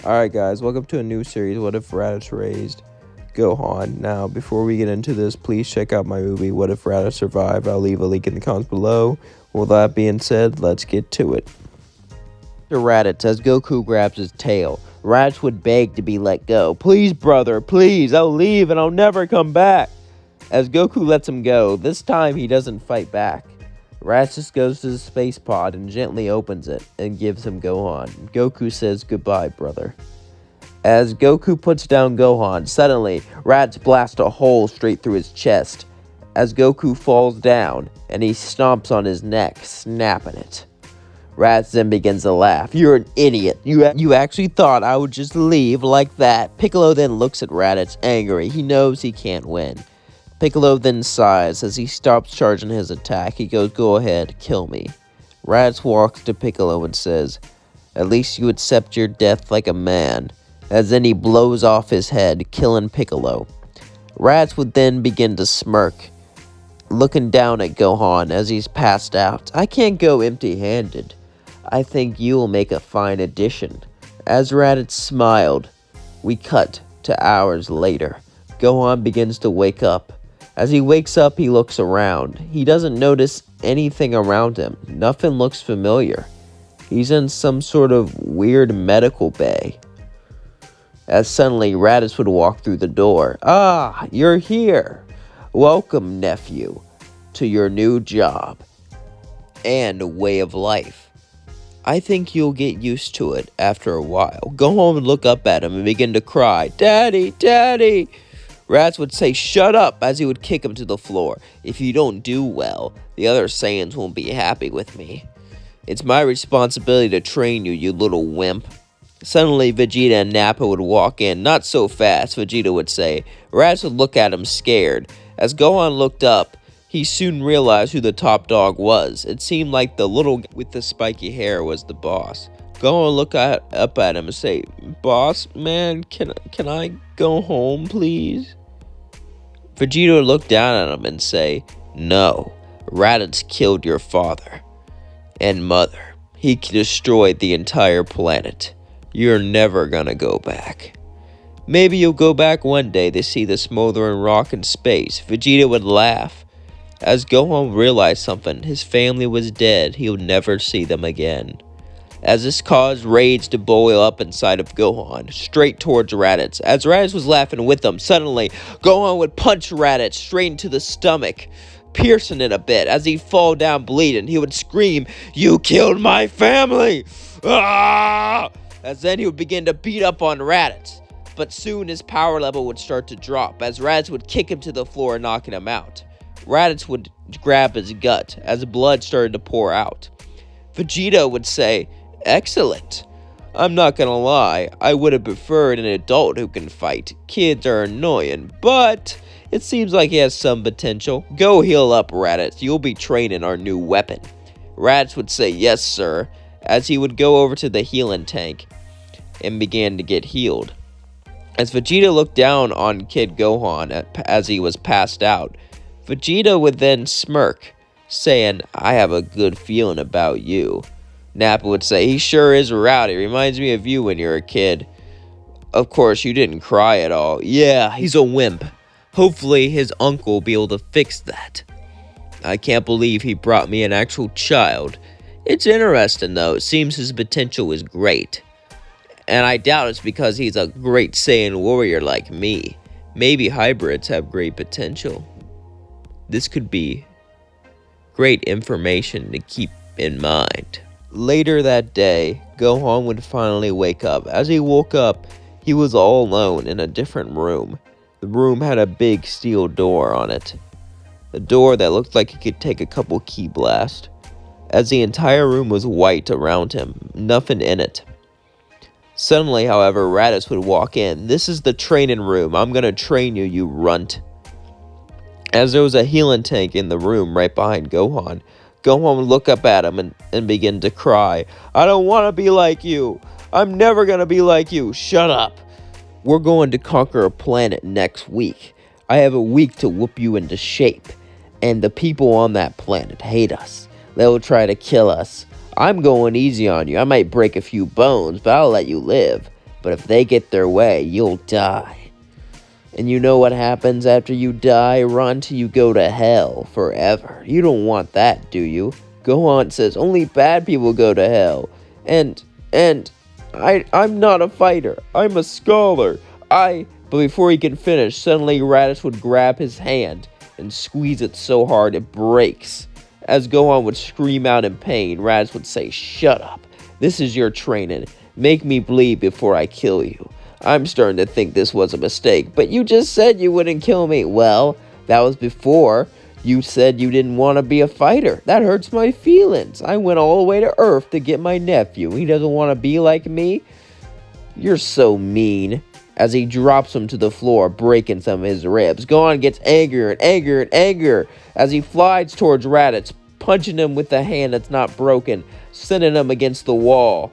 Alright guys, welcome to a new series, What If Raditz raised Gohan. Now, before we get into this, please check out my movie, What If Raditz Survived. I'll leave a link in the comments below. With that being said, let's get to it. After Raditz, as Goku grabs his tail, Raditz would beg to be let go. "Please, brother, please, I'll leave and I'll never come back." As Goku lets him go, this time he doesn't fight back. Raditz just goes to the space pod and gently opens it and gives him Gohan. Goku says, "Goodbye, brother." As Goku puts down Gohan, suddenly Raditz blasts a hole straight through his chest. As Goku falls down and he stomps on his neck, snapping it. Raditz then begins to laugh. "You're an idiot. You actually thought I would just leave like that." Piccolo then looks at Raditz angry. He knows he can't win. Piccolo then sighs as he stops charging his attack. He goes, "Go ahead, kill me." Raditz walks to Piccolo and says, "At least you accept your death like a man." As then he blows off his head, killing Piccolo. Raditz would then begin to smirk, looking down at Gohan as he's passed out. "I can't go empty-handed. I think you'll make a fine addition." As Raditz smiled, we cut to hours later. Gohan begins to wake up. As he wakes up, he looks around. He doesn't notice anything around him. Nothing looks familiar. He's in some sort of weird medical bay. As suddenly, Raditz would walk through the door. "Ah, you're here. Welcome, nephew, to your new job and way of life. I think you'll get used to it after a while." Gohan would look up at him and begin to cry, "Daddy, Daddy!" Raditz would say, "Shut up," as he would kick him to the floor. "If you don't do well, the other Saiyans won't be happy with me. It's my responsibility to train you, you little wimp." Suddenly, Vegeta and Nappa would walk in. "Not so fast," Vegeta would say. Raditz would look at him scared. As Gohan looked up, he soon realized who the top dog was. It seemed like the little guy with the spiky hair was the boss. Gohan would look up at him and say, "Boss, man, can I go home, please?" Vegeta would look down at him and say, "No, Raditz killed your father and mother. He destroyed the entire planet. You're never gonna go back. Maybe you'll go back one day to see the smoldering rock in space." Vegeta would laugh. As Gohan realized something, his family was dead. He would never see them again. As this caused rage to boil up inside of Gohan, straight towards Raditz. As Raditz was laughing with them, suddenly, Gohan would punch Raditz straight into the stomach, piercing it a bit. As he'd fall down bleeding, he would scream, "You killed my family! Ah!" As then he would begin to beat up on Raditz. But soon his power level would start to drop, as Raditz would kick him to the floor, knocking him out. Raditz would grab his gut, as blood started to pour out. Vegeta would say, "Excellent. I'm not gonna lie, I would have preferred an adult who can fight. Kids are annoying, but it seems like he has some potential. Go heal up, Raditz. You'll be training our new weapon." Raditz would say, "Yes, sir," as he would go over to the healing tank and began to get healed. As Vegeta looked down on Kid Gohan as he was passed out, Vegeta would then smirk, saying, "I have a good feeling about you." Nappa would say, "He sure is rowdy. Reminds me of you when you were a kid. Of course, you didn't cry at all." "Yeah, he's a wimp. Hopefully his uncle will be able to fix that. I can't believe he brought me an actual child. It's interesting, though. It seems his potential is great. And I doubt it's because he's a great Saiyan warrior like me. Maybe hybrids have great potential. This could be great information to keep in mind." Later that day, Gohan would finally wake up. As he woke up, he was all alone in a different room. The room had a big steel door on it. A door that looked like it could take a couple key blasts. As the entire room was white around him, nothing in it. Suddenly, however, Raditz would walk in. "This is the training room. I'm gonna train you, you runt." As there was a healing tank in the room right behind Gohan, Gohan would look up at him and begin to cry. "I don't want to be like you. I'm never going to be like you. Shut up. We're going to conquer a planet next week. I have a week to whoop you into shape. And the people on that planet hate us. They will try to kill us. I'm going easy on you. I might break a few bones, but I'll let you live. but if they get their way, you'll die. And you know what happens after you die, Runt? You go to hell forever. You don't want that, do you? Gohan says only bad people go to hell. And I'm not a fighter. I'm a scholar. But before he can finish, suddenly Raditz would grab his hand and squeeze it so hard it breaks. As Gohan would scream out in pain, Raditz would say, "Shut up. This is your training. Make me bleed before I kill you. I'm starting to think this was a mistake, but you just said you wouldn't kill me." "Well, that was before you said you didn't want to be a fighter. That hurts my feelings. I went all the way to Earth to get my nephew. He doesn't want to be like me? You're so mean." As he drops him to the floor, breaking some of his ribs, Gohan gets angrier and angrier and angrier as he flies towards Raditz, punching him with the hand that's not broken, sending him against the wall.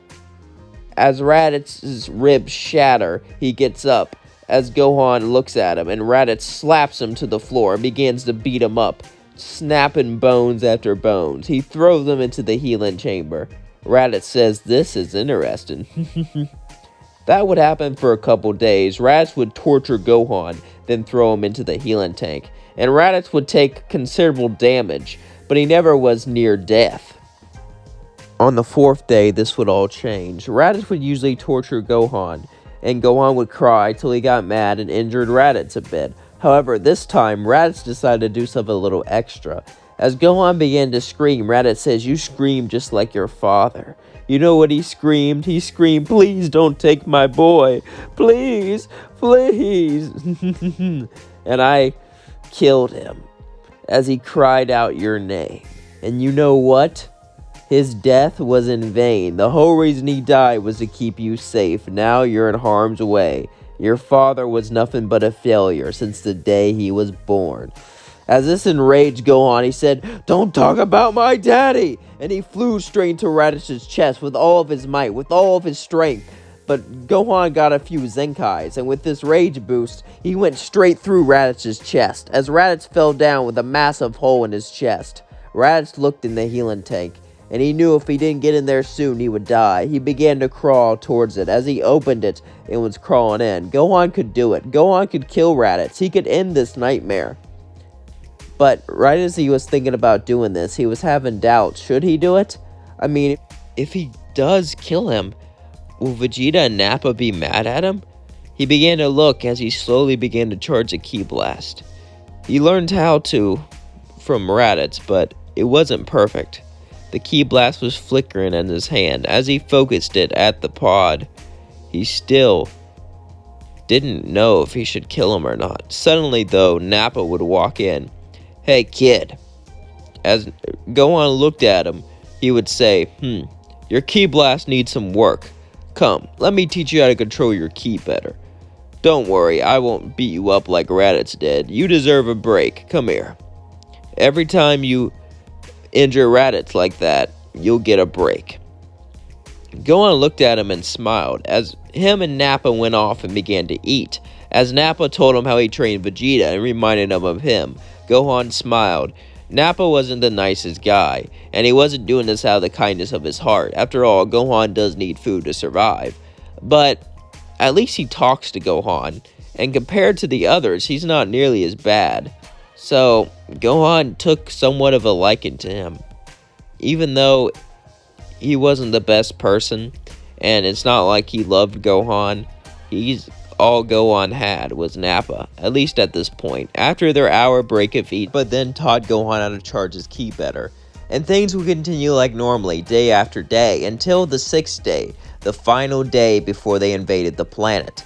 As Raditz's ribs shatter, he gets up as Gohan looks at him, and Raditz slaps him to the floor and begins to beat him up, snapping bones after bones. He throws them into the healing chamber. Raditz says, "This is interesting." That would happen for a couple days. Raditz would torture Gohan, then throw him into the healing tank. And Raditz would take considerable damage, but he never was near death. On the 4th day, this would all change. Raditz would usually torture Gohan, and Gohan would cry till he got mad and injured Raditz a bit. However, this time, Raditz decided to do something a little extra. As Gohan began to scream, Raditz says, "You scream just like your father." You know what he screamed? He screamed, "Please don't take my boy. Please, please." And I killed him as he cried out your name. And you know what? His death was in vain. The whole reason he died was to keep you safe. Now you're in harm's way. Your father was nothing but a failure since the day he was born. As this enraged Gohan, he said, "Don't talk about my daddy!" And he flew straight into Raditz's chest with all of his might, with all of his strength. But Gohan got a few Zenkais, and with this rage boost, he went straight through Raditz's chest, as Raditz fell down with a massive hole in his chest. Raditz looked in the healing tank, and he knew if he didn't get in there soon, he would die. He began to crawl towards it. As he opened it, it was crawling in. Gohan could do it. Gohan could kill Raditz. He could end this nightmare. But right as he was thinking about doing this, he was having doubts. Should he do it? I mean, if he does kill him, will Vegeta and Nappa be mad at him? He began to look as he slowly began to charge a Ki Blast. He learned how to from Raditz, but it wasn't perfect. The Ki Blast was flickering in his hand. As he focused it at the pod, he still didn't know if he should kill him or not. Suddenly, though, Nappa would walk in. "Hey, kid." As Gohan looked at him, he would say, "Your Ki Blast needs some work. Come, let me teach you how to control your Ki better. Don't worry, I won't beat you up like Raditz did. You deserve a break. Come here. Every time you injure Raditz like that, you'll get a break." Gohan looked at him and smiled as him and Nappa went off and began to eat. As Nappa told him how he trained Vegeta and reminded him of him, Gohan smiled. Nappa wasn't the nicest guy, and he wasn't doing this out of the kindness of his heart. After all, Gohan does need food to survive. But at least he talks to Gohan, and compared to the others, he's not nearly as bad. So Gohan took somewhat of a liking to him. Even though he wasn't the best person, and it's not like he loved Gohan, all Gohan had was Nappa, at least at this point. After their hour break of eat, but then taught Gohan how to charge his Ki better. And things would continue like normally, day after day, until the 6th day, the final day before they invaded the planet.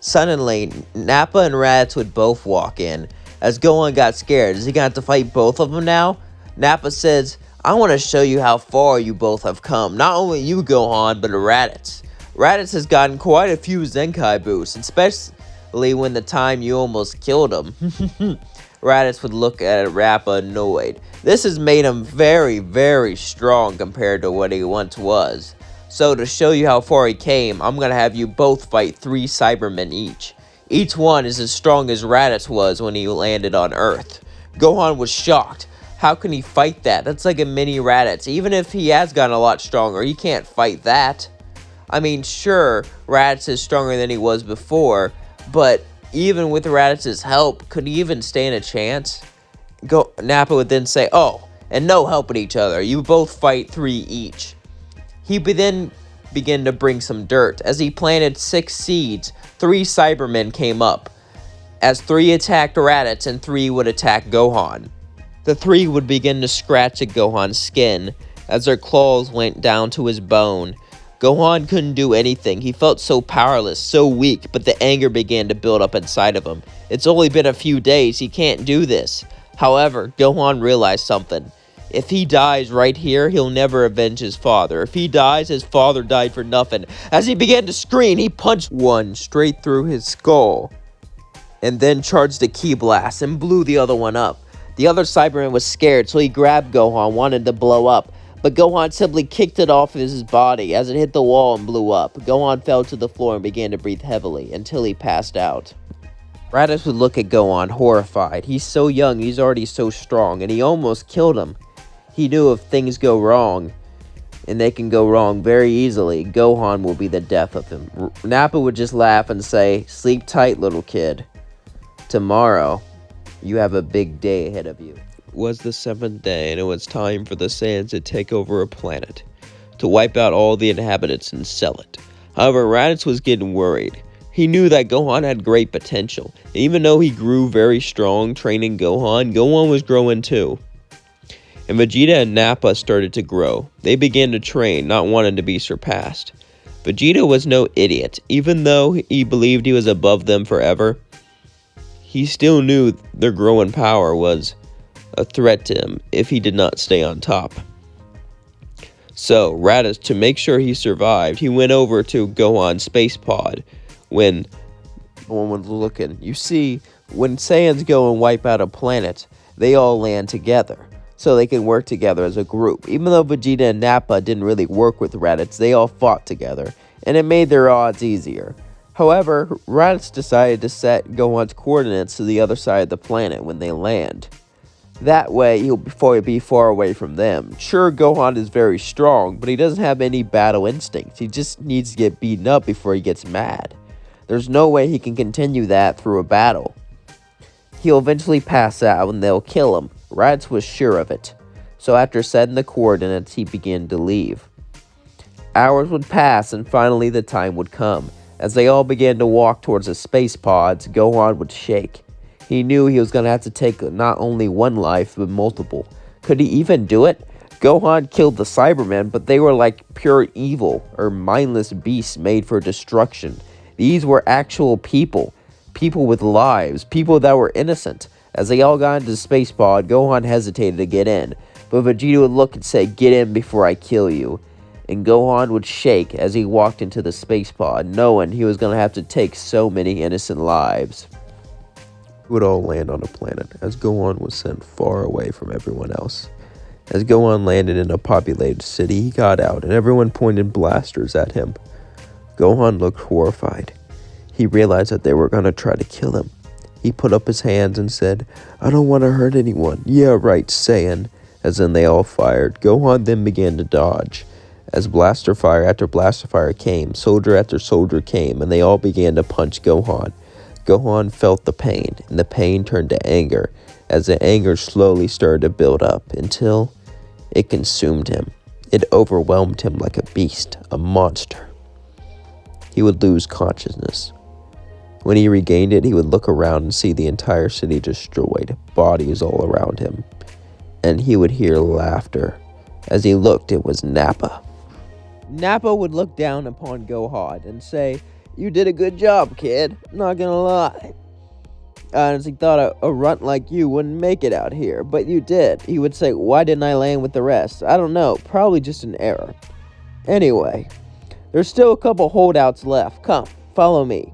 Suddenly, Nappa and Raditz would both walk in. As Gohan got scared, is he going to have to fight both of them now? Nappa says, "I want to show you how far you both have come. Not only you, Gohan, but Raditz. Raditz has gotten quite a few Zenkai boosts, especially when the time you almost killed him." Raditz would look at Nappa annoyed. This has made him very, very strong compared to what he once was. So to show you how far he came, I'm going to have you both fight 3 Cybermen each. Each one is as strong as Raditz was when he landed on Earth. Gohan was shocked. How can he fight that? That's like a mini Raditz. Even if he has gotten a lot stronger, he can't fight that. I mean, sure, Raditz is stronger than he was before, but even with Raditz's help, could he even stand a chance? Nappa would then say, "Oh, and no helping each other. You both fight 3 each." He would then begin to bring some dirt. As he planted 6 seeds, 3 Cybermen came up. As 3 attacked Raditz and 3 would attack Gohan. The 3 would begin to scratch at Gohan's skin as their claws went down to his bone. Gohan couldn't do anything. He felt so powerless, so weak, but the anger began to build up inside of him. It's only been a few days. He can't do this. However, Gohan realized something. If he dies right here, he'll never avenge his father. If he dies, his father died for nothing. As he began to scream, he punched one straight through his skull, and then charged a ki blast and blew the other one up. The other Cyberman was scared, so he grabbed Gohan, wanted to blow up, but Gohan simply kicked it off of his body as it hit the wall and blew up. Gohan fell to the floor and began to breathe heavily until he passed out. Raditz would look at Gohan, horrified. He's so young, he's already so strong, and he almost killed him. He knew if things go wrong, and they can go wrong very easily, Gohan will be the death of him. Nappa would just laugh and say, "Sleep tight, little kid. Tomorrow, you have a big day ahead of you." It was the 7th day, and it was time for the Saiyans to take over a planet, to wipe out all the inhabitants and sell it. However, Raditz was getting worried. He knew that Gohan had great potential. Even though he grew very strong training Gohan, Gohan was growing too. And Vegeta and Nappa started to grow. They began to train, not wanting to be surpassed. Vegeta was no idiot. Even though he believed he was above them forever, he still knew their growing power was a threat to him if he did not stay on top. So, Raditz, to make sure he survived, he went over to Gohan's space pod when no one was looking. You see, when Saiyans go and wipe out a planet, they all land together, so they can work together as a group. Even though Vegeta and Nappa didn't really work with Raditz, they all fought together, and it made their odds easier. However, Raditz decided to set Gohan's coordinates to the other side of the planet when they land. That way, he'll be far away from them. Sure, Gohan is very strong, but he doesn't have any battle instincts. He just needs to get beaten up before he gets mad. There's no way he can continue that through a battle. He'll eventually pass out and they'll kill him. Raditz was sure of it. So after setting the coordinates, he began to leave. Hours would pass and finally the time would come. As they all began to walk towards the space pods, Gohan would shake. He knew he was going to have to take not only one life, but multiple. Could he even do it? Gohan killed the Cybermen, but they were like pure evil, or mindless beasts made for destruction. These were actual people. People with lives. People that were innocent. As they all got into the space pod, Gohan hesitated to get in. But Vegeta would look and say, "Get in before I kill you." And Gohan would shake as he walked into the space pod, knowing he was going to have to take so many innocent lives. It would all land on a planet, as Gohan was sent far away from everyone else. As Gohan landed in a populated city, he got out, and everyone pointed blasters at him. Gohan looked horrified. He realized that they were going to try to kill him. He put up his hands and said, "I don't want to hurt anyone." "Yeah, right, Saiyan." As then they all fired. Gohan then began to dodge. As blaster fire after blaster fire came, soldier after soldier came, and they all began to punch Gohan. Gohan felt the pain, and the pain turned to anger, as the anger slowly started to build up, until it consumed him. It overwhelmed him like a beast, a monster. He would lose consciousness. When he regained it, he would look around and see the entire city destroyed, bodies all around him. And he would hear laughter. As he looked, it was Nappa. Nappa would look down upon Gohan and say, "You did a good job, kid. Not gonna lie. I honestly thought a runt like you wouldn't make it out here, but you did." He would say, "Why didn't I land with the rest? I don't know. Probably just an error. Anyway, there's still a couple holdouts left. Come, follow me."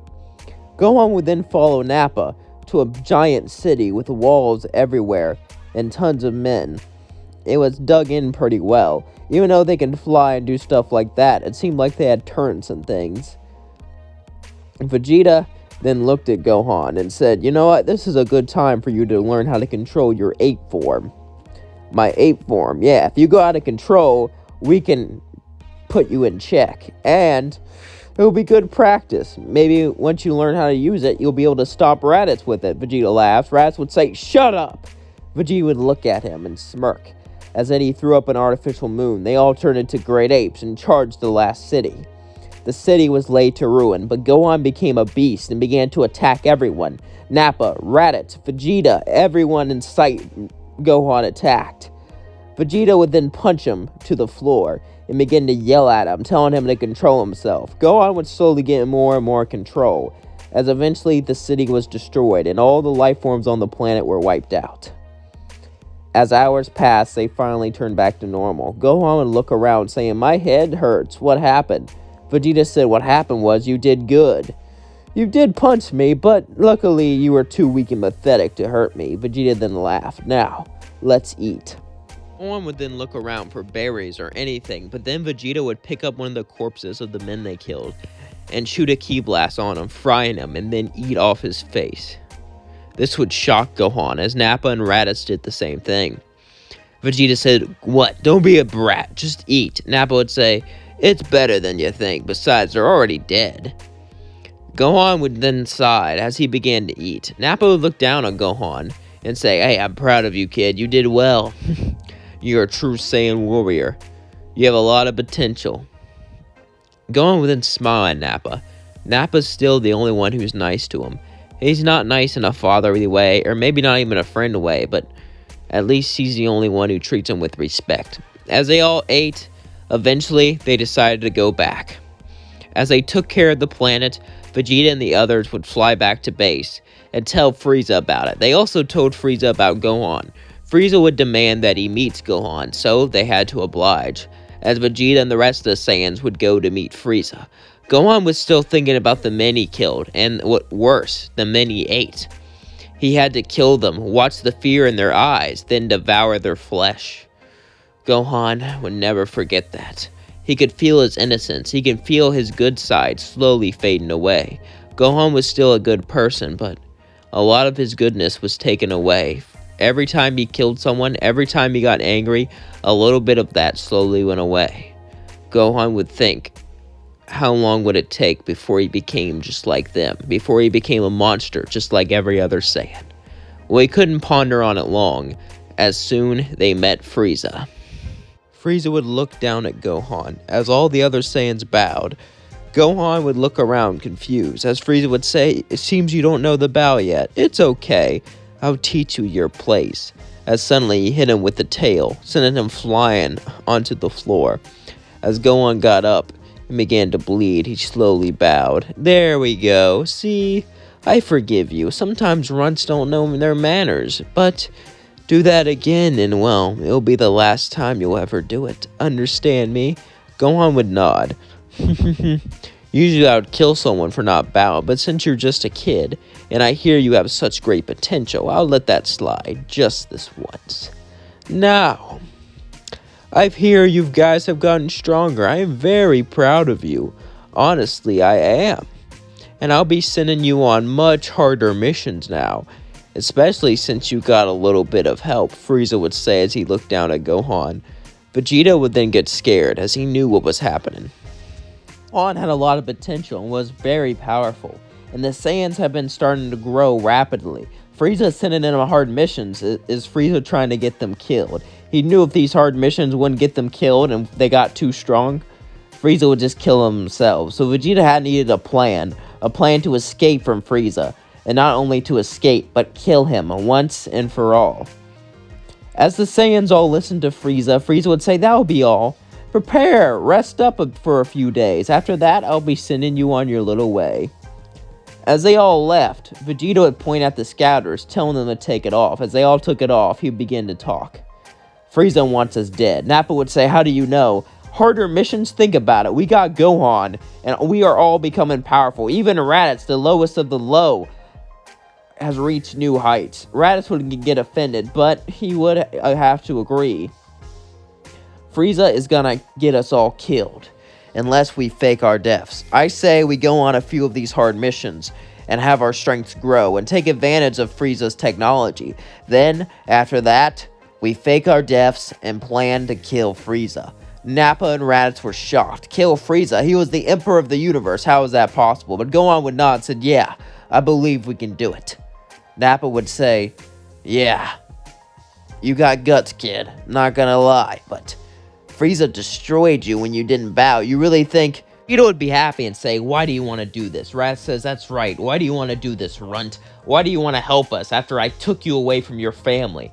Gohan would then follow Nappa to a giant city with walls everywhere and tons of men. It was dug in pretty well. Even though they can fly and do stuff like that, it seemed like they had turrets and things. Vegeta then looked at Gohan and said, "You know what? This is a good time for you to learn how to control your ape form." "My ape form? Yeah, if you go out of control, we can put you in check, and it will be good practice. Maybe once you learn how to use it, you'll be able to stop Raditz with it." Vegeta laughs. Raditz would say, "Shut up!" Vegeta would look at him and smirk. As then he threw up an artificial moon. They all turned into great apes and charged the last city. The city was laid to ruin, but Gohan became a beast and began to attack everyone. Nappa, Raditz, Vegeta, everyone in sight Gohan attacked. Vegeta would then punch him to the floor and begin to yell at him, telling him to control himself. Gohan would slowly get more and more control, as eventually the city was destroyed and all the life forms on the planet were wiped out. As hours passed, they finally turned back to normal. Gohan would look around saying, "My head hurts. What happened?" Vegeta said, "What happened was you did good. You did punch me, but luckily you were too weak and pathetic to hurt me." Vegeta then laughed. "Now, let's eat." Gohan would then look around for berries or anything, but then Vegeta would pick up one of the corpses of the men they killed and shoot a ki blast on him, frying him, and then eat off his face. This would shock Gohan, as Nappa and Raditz did the same thing. Vegeta said, "What? Don't be a brat, just eat." Nappa would say, "It's better than you think, besides they're already dead." Gohan would then sigh as he began to eat. Nappa would look down on Gohan and say, "Hey, I'm proud of you, kid, you did well." "You're a true Saiyan warrior. You have a lot of potential." Gohan would then smile at Nappa. Nappa's still the only one who's nice to him. He's not nice in a fatherly way, or maybe not even a friend way, but at least he's the only one who treats him with respect. As they all ate, eventually they decided to go back. As they took care of the planet, Vegeta and the others would fly back to base and tell Frieza about it. They also told Frieza about Gohan. Frieza would demand that he meets Gohan, so they had to oblige, as Vegeta and the rest of the Saiyans would go to meet Frieza. Gohan was still thinking about the men he killed, and what worse, the men he ate. He had to kill them, watch the fear in their eyes, then devour their flesh. Gohan would never forget that. He could feel his innocence. He could feel his good side slowly fading away. Gohan was still a good person, but a lot of his goodness was taken away. Every time he killed someone, every time he got angry, a little bit of that slowly went away. Gohan would think, how long would it take before he became just like them, before he became a monster just like every other Saiyan? Well, he couldn't ponder on it long, as soon they met Frieza. Frieza would look down at Gohan, as all the other Saiyans bowed. Gohan would look around confused, as Frieza would say, "It seems you don't know the bow yet. It's okay. I'll teach you your place." As suddenly he hit him with the tail, sending him flying onto the floor. As Gohan got up and began to bleed, he slowly bowed. "There we go. See? I forgive you. Sometimes runts don't know their manners, but do that again and, well, it'll be the last time you'll ever do it. Understand me?" Gohan would nod. "Usually I would kill someone for not bowing, but since you're just a kid, and I hear you have such great potential, I'll let that slide just this once. Now, I hear you guys have gotten stronger. I am very proud of you. Honestly, I am. And I'll be sending you on much harder missions now, especially since you got a little bit of help," Frieza would say as he looked down at Gohan. Vegeta would then get scared as he knew what was happening. Gohan had a lot of potential and was very powerful, and the Saiyans have been starting to grow rapidly. Frieza sending in hard missions is Frieza trying to get them killed. He knew if these hard missions wouldn't get them killed and they got too strong, Frieza would just kill them themselves. So Vegeta had needed a plan to escape from Frieza, and not only to escape, but kill him once and for all. As the Saiyans all listened to Frieza, Frieza would say, "That'll be all. Prepare, rest up for a few days. After that, I'll be sending you on your little way." As they all left, Vegeta would point at the scouters, telling them to take it off. As they all took it off, he'd begin to talk. "Frieza wants us dead." Nappa would say, "How do you know? Harder missions? Think about it. We got Gohan, and we are all becoming powerful. Even Raditz, the lowest of the low, has reached new heights." Raditz would get offended, but he would have to agree. "Frieza is gonna get us all killed unless we fake our deaths. I say we go on a few of these hard missions and have our strengths grow and take advantage of Frieza's technology. Then, after that, we fake our deaths and plan to kill Frieza." Nappa and Raditz were shocked. Kill Frieza? He was the Emperor of the universe. How is that possible? But Gohan would nod and said, yeah, I believe we can do it. Nappa would say, yeah, you got guts, kid. Not gonna lie, but Frieza destroyed you when you didn't bow. You really think Vegeta would be happy and say, why do you want to do this? Raditz says, that's right. Why do you want to do this, runt? Why do you want to help us after I took you away from your family?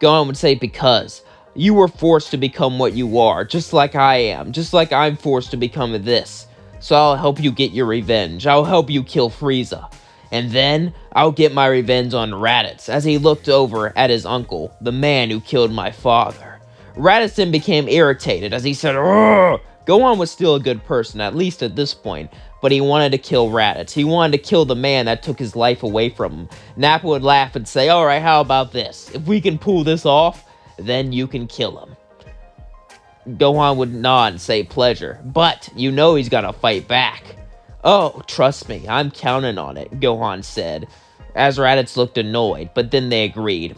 Gohan would say, because you were forced to become what you are, just like I am, just like I'm forced to become this. So I'll help you get your revenge. I'll help you kill Frieza. And then I'll get my revenge on Raditz, as he looked over at his uncle, the man who killed my father. Raditz then became irritated as he said, "Ugh!" Gohan was still a good person, at least at this point, but he wanted to kill Raditz. He wanted to kill the man that took his life away from him. Nappa would laugh and say, alright, how about this? If we can pull this off, then you can kill him. Gohan would nod and say, pleasure, but you know he's gonna fight back. Oh, trust me, I'm counting on it, Gohan said, as Raditz looked annoyed, but then they agreed.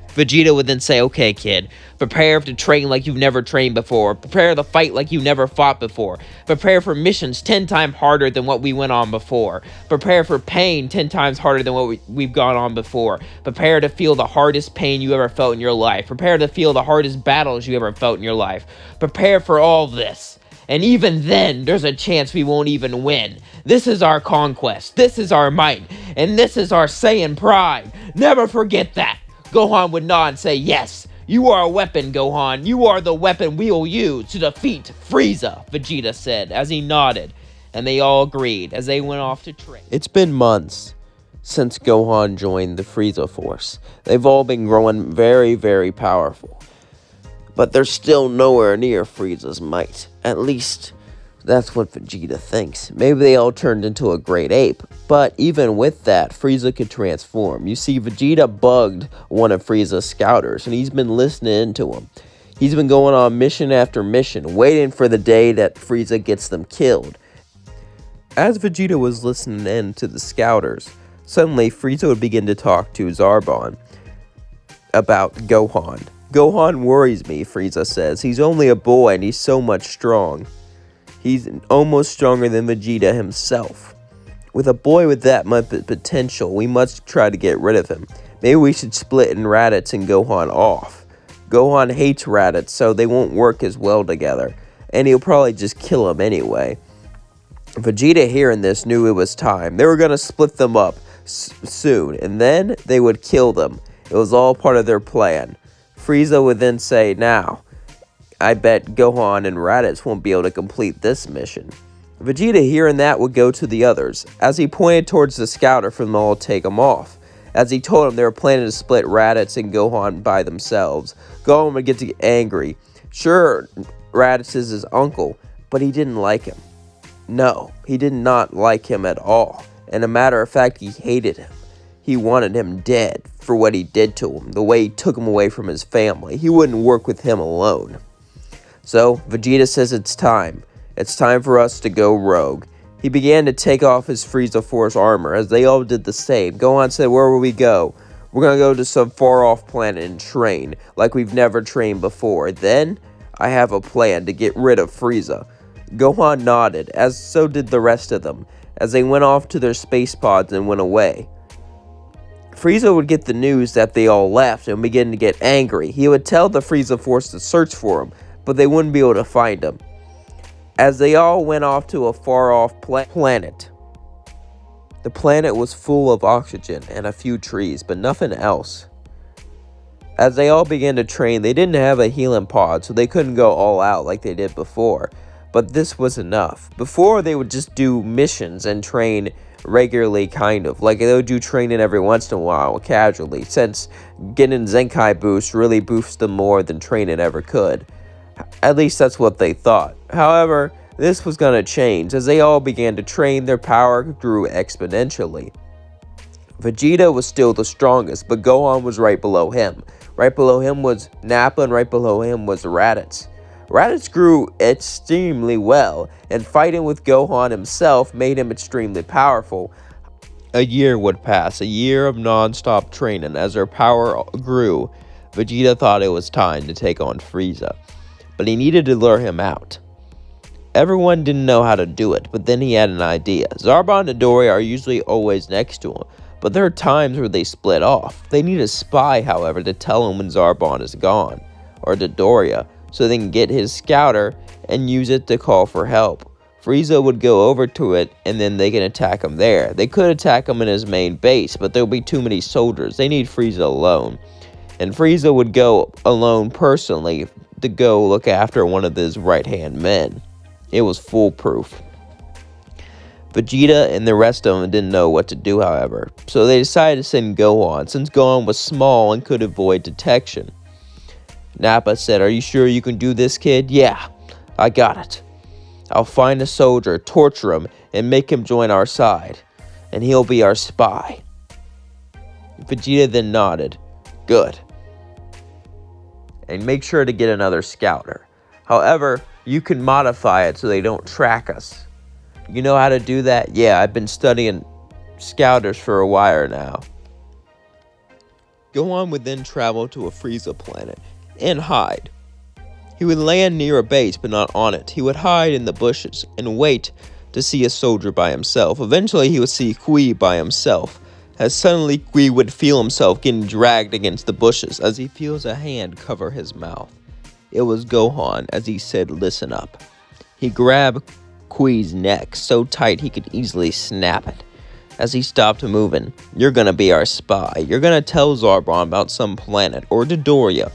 Vegeta would then say, okay, kid, prepare to train like you've never trained before. Prepare to fight like you never fought before. Prepare for missions 10 times harder than what we went on before. Prepare for pain 10 times harder than what we've gone on before. Prepare to feel the hardest pain you ever felt in your life. Prepare to feel the hardest battles you ever felt in your life. Prepare for all this. And even then, there's a chance we won't even win. This is our conquest. This is our might. And this is our Saiyan pride. Never forget that. Gohan would nod and say, yes, you are a weapon, Gohan. You are the weapon we'll use to defeat Frieza, Vegeta said as he nodded. And they all agreed as they went off to train. It's been months since Gohan joined the Frieza Force. They've all been growing very, very powerful. But they're still nowhere near Frieza's might. At least, that's what Vegeta thinks. Maybe they all turned into a great ape. But even with that, Frieza could transform. You see, Vegeta bugged one of Frieza's scouters, and he's been listening to him. He's been going on mission after mission, waiting for the day that Frieza gets them killed. As Vegeta was listening in to the scouters, suddenly Frieza would begin to talk to Zarbon about Gohan. Gohan worries me, Frieza says. He's only a boy and he's so much strong. He's almost stronger than Vegeta himself. With a boy with that much potential, we must try to get rid of him. Maybe we should split Raditz and Gohan off. Gohan hates Raditz, so they won't work as well together. And he'll probably just kill him anyway. Vegeta hearing this knew it was time. They were going to split them up soon, and then they would kill them. It was all part of their plan. Frieza would then say, now, I bet Gohan and Raditz won't be able to complete this mission. Vegeta hearing that would go to the others, as he pointed towards the scouter for them all to take him off. As he told them they were planning to split Raditz and Gohan by themselves. Gohan would get angry. Sure, Raditz is his uncle, but he didn't like him. No, he did not like him at all. And a matter of fact, he hated him. He wanted him dead for what he did to him, the way he took him away from his family. He wouldn't work with him alone. So, Vegeta says it's time. It's time for us to go rogue. He began to take off his Frieza Force armor, as they all did the same. Gohan said, where will we go? We're going to go to some far-off planet and train, like we've never trained before. Then, I have a plan to get rid of Frieza. Gohan nodded, as so did the rest of them, as they went off to their space pods and went away. Frieza would get the news that they all left and begin to get angry. He would tell the Frieza Force to search for him, but they wouldn't be able to find him. As they all went off to a far-off planet. The planet was full of oxygen and a few trees, but nothing else. As they all began to train, they didn't have a healing pod, so they couldn't go all out like they did before. But this was enough. Before, they would just do missions and train regularly, kind of. Like, they would do training every once in a while, casually, since getting Zenkai boost really boosts them more than training ever could. At least that's what they thought. However, this was going to change. As they all began to train, their power grew exponentially. Vegeta was still the strongest, but Gohan was right below him. Right below him was Nappa, and right below him was Raditz. Raditz grew extremely well, and fighting with Gohan himself made him extremely powerful. A year would pass, a year of non-stop training. As their power grew, Vegeta thought it was time to take on Frieza. but he needed to lure him out. Everyone didn't know how to do it, but then he had an idea. Zarbon and Dodoria are usually always next to him, but there are times where they split off. They need a spy, however, to tell him when Zarbon is gone, or Dodoria, so they can get his scouter and use it to call for help. Frieza would go over to it, and then they can attack him there. They could attack him in his main base, but there will be too many soldiers. They need Frieza alone. And Frieza would go alone personally to go look after one of his right-hand men. It was foolproof. Vegeta and the rest of them didn't know what to do, however, so they decided to send Gohan, since Gohan was small and could avoid detection. Nappa said, "Are you sure you can do this, kid?" "Yeah, I got it. I'll find a soldier, torture him, and make him join our side, and he'll be our spy." Vegeta then nodded. "Good. And make sure to get another scouter. However, you can modify it so they don't track us." "You know how to do that?" "Yeah, I've been studying scouters for a while now." Gohan would then travel to a Frieza planet and hide. He would land near a base, but not on it. He would hide in the bushes and wait to see a soldier by himself. Eventually, he would see Kui by himself, as suddenly Kui would feel himself getting dragged against the bushes as he feels a hand cover his mouth. It was Gohan, as he said, "Listen up." He grabbed Kui's neck so tight he could easily snap it. As he stopped moving, "You're gonna be our spy. You're gonna tell Zarbon about some planet, or Dodoria,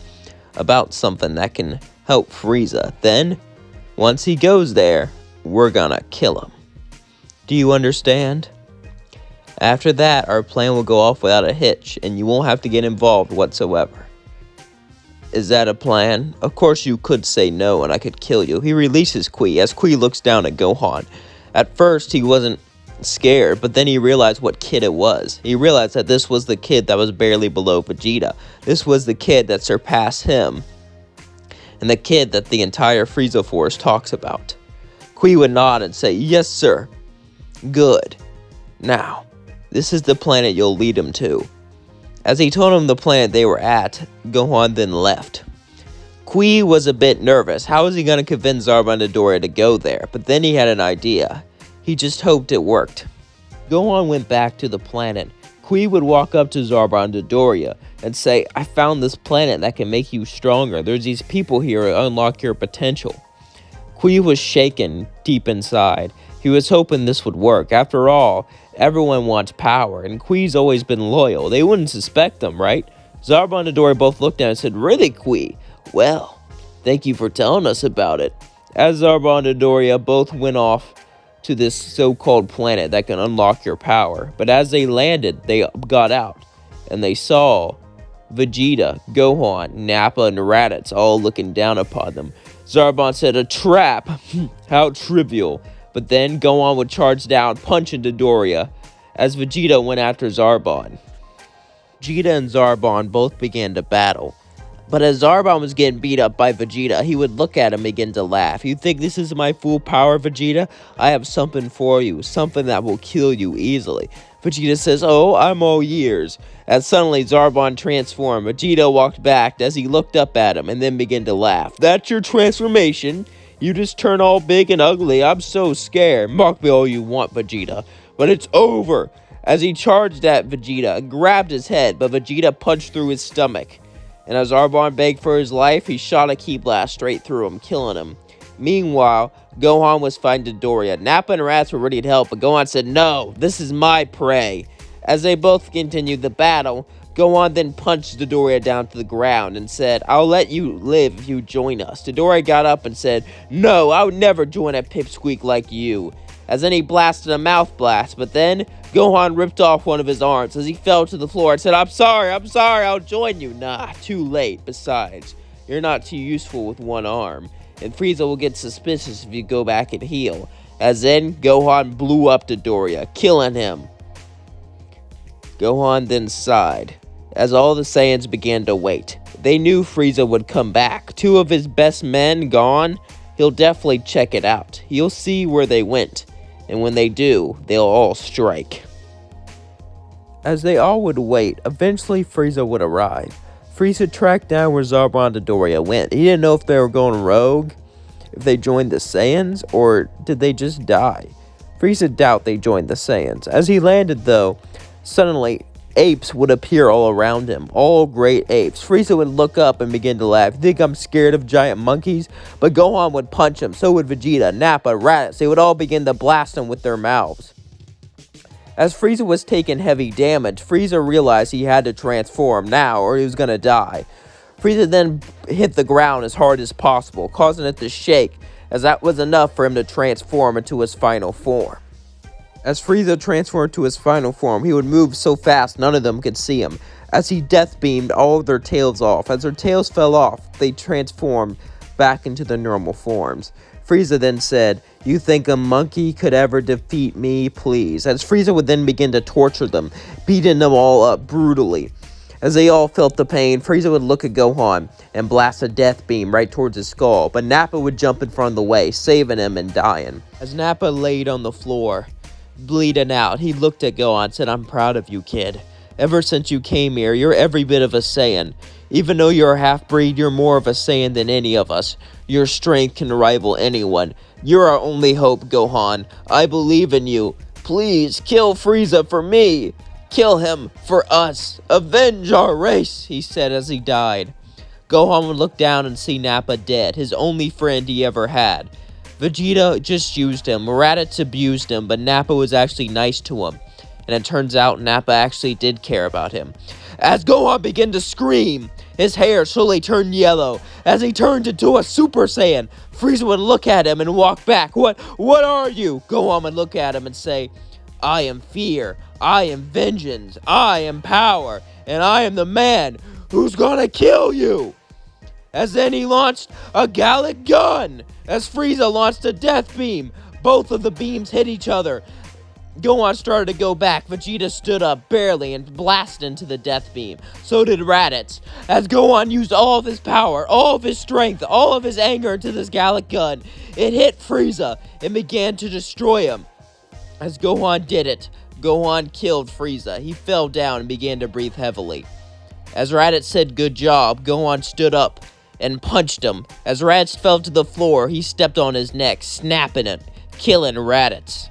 about something that can help Frieza. Then, once he goes there, we're gonna kill him. Do you understand? After that, our plan will go off without a hitch, and you won't have to get involved whatsoever." "Is that a plan?" "Of course you could say no and I could kill you." He releases Kui as Kui looks down at Gohan. At first, he wasn't scared, but then he realized what kid it was. He realized that this was the kid that was barely below Vegeta. This was the kid that surpassed him, and the kid that the entire Frieza Force talks about. Kui would nod and say, "Yes, sir." "Good. Now, this is the planet you'll lead him to." As he told him the planet they were at, Gohan then left. Kui was a bit nervous. How was he going to convince Zarbon and Dodoria to go there? But then he had an idea. He just hoped it worked. Gohan went back to the planet. Kui would walk up to Zarbon and Dodoria and say, "I found this planet that can make you stronger. There's these people here to unlock your potential." Kui was shaken deep inside. He was hoping this would work. After all, everyone wants power, and Kui's always been loyal. They wouldn't suspect him, right? Zarbon and Dodoria both looked at him and said, "Really, Kui? Well, thank you for telling us about it." As Zarbon and Dodoria both went off to this so-called planet that can unlock your power, but as they landed, they got out, and they saw Vegeta, Gohan, Nappa, and Raditz all looking down upon them. Zarbon said, "A trap? How trivial." But then Gohan would charge down, punch into Dodoria, as Vegeta went after Zarbon. Vegeta and Zarbon both began to battle. But as Zarbon was getting beat up by Vegeta, he would look at him and begin to laugh. "You think this is my full power, Vegeta? I have something for you, something that will kill you easily." Vegeta says, "Oh, I'm all ears." As suddenly Zarbon transformed, Vegeta walked back as he looked up at him and then began to laugh. "That's your transformation? You just turn all big and ugly. I'm so scared. Mock me all you want, Vegeta, but it's over." As he charged at Vegeta and grabbed his head, but Vegeta punched through his stomach. And as Zarbon begged for his life, he shot a ki blast straight through him, killing him. Meanwhile, Gohan was fighting Dodoria. Nappa and Raditz were ready to help, but Gohan said, "No, this is my prey." As they both continued the battle, Gohan then punched Dodoria down to the ground and said, "I'll let you live if you join us." Dodoria got up and said, "No, I would never join a pipsqueak like you." As then he blasted a mouth blast, but then Gohan ripped off one of his arms as he fell to the floor and said, I'm sorry, I'll join you." "Nah, too late. Besides, you're not too useful with one arm, and Frieza will get suspicious if you go back and heal." As then Gohan blew up Dodoria, killing him. Gohan then sighed, as all the Saiyans began to wait. They knew Frieza would come back. Two of his best men gone, he'll definitely check it out. He'll see where they went, and when they do, they'll all strike. As they all would wait, eventually Frieza would arrive. Frieza tracked down where Zarbon and Dodoria went. He didn't know if they were going rogue, if they joined the Saiyans, or did they just die? Frieza doubted they joined the Saiyans. As he landed, though, suddenly apes would appear all around him, all great apes. Frieza would look up and begin to laugh. "You think I'm scared of giant monkeys?" But Gohan would punch him, so would Vegeta, Nappa, Raditz. They would all begin to blast him with their mouths. As Frieza was taking heavy damage, Frieza realized he had to transform now or he was gonna die. Frieza then hit the ground as hard as possible, causing it to shake, as that was enough for him to transform into his final form. As Frieza transformed to his final form, he would move so fast none of them could see him. As he death beamed all of their tails off. As their tails fell off, they transformed back into their normal forms. Frieza then said, "You think a monkey could ever defeat me, please?" As Frieza would then begin to torture them, beating them all up brutally. As they all felt the pain, Frieza would look at Gohan and blast a death beam right towards his skull, but Nappa would jump in front of the way, saving him and dying. As Nappa laid on the floor, bleeding out, he looked at Gohan and said, "I'm proud of you, kid. Ever since you came here, you're every bit of a Saiyan. Even though you're a half-breed, you're more of a Saiyan than any of us. Your strength can rival anyone. You're our only hope, Gohan. I believe in you. Please, kill Frieza for me. Kill him for us. Avenge our race," he said as he died. Gohan would look down and see Nappa dead, his only friend he ever had. Vegeta just used him. Raditz abused him, but Nappa was actually nice to him. And it turns out Nappa actually did care about him. As Gohan began to scream, his hair slowly turned yellow. As he turned into a Super Saiyan, Frieza would look at him and walk back. What are you?" Gohan would look at him and say, "I am fear. I am vengeance. I am power. And I am the man who's gonna kill you." As then he launched a Gallic gun. As Frieza launched a death beam, both of the beams hit each other. Gohan started to go back. Vegeta stood up barely and blasted into the death beam. So did Raditz. As Gohan used all of his power, all of his strength, all of his anger into this Gallic gun, it hit Frieza and began to destroy him. As Gohan did it, Gohan killed Frieza. He fell down and began to breathe heavily. As Raditz said, "Good job," Gohan stood up and punched him. As Raditz fell to the floor, he stepped on his neck, snapping it, killing Raditz.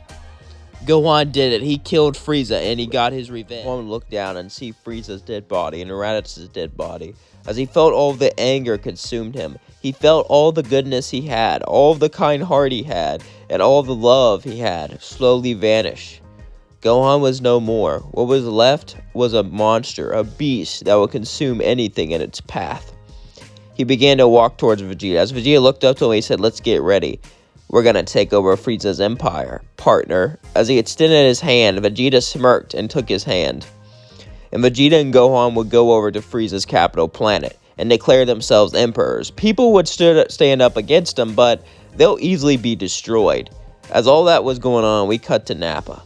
Gohan did it. He killed Frieza, and he got his revenge. Gohan looked down and see Frieza's dead body and Raditz's dead body. As he felt all the anger consumed him, he felt all the goodness he had, all the kind heart he had, and all the love he had slowly vanish. Gohan was no more. What was left was a monster, a beast that would consume anything in its path. He began to walk towards Vegeta. As Vegeta looked up to him, he said, "Let's get ready. We're gonna take over Frieza's empire, partner." As he extended his hand, Vegeta smirked and took his hand. And Vegeta and Gohan would go over to Frieza's capital planet and declare themselves emperors. People would stand up against them, but they'll easily be destroyed. As all that was going on, we cut to Nappa.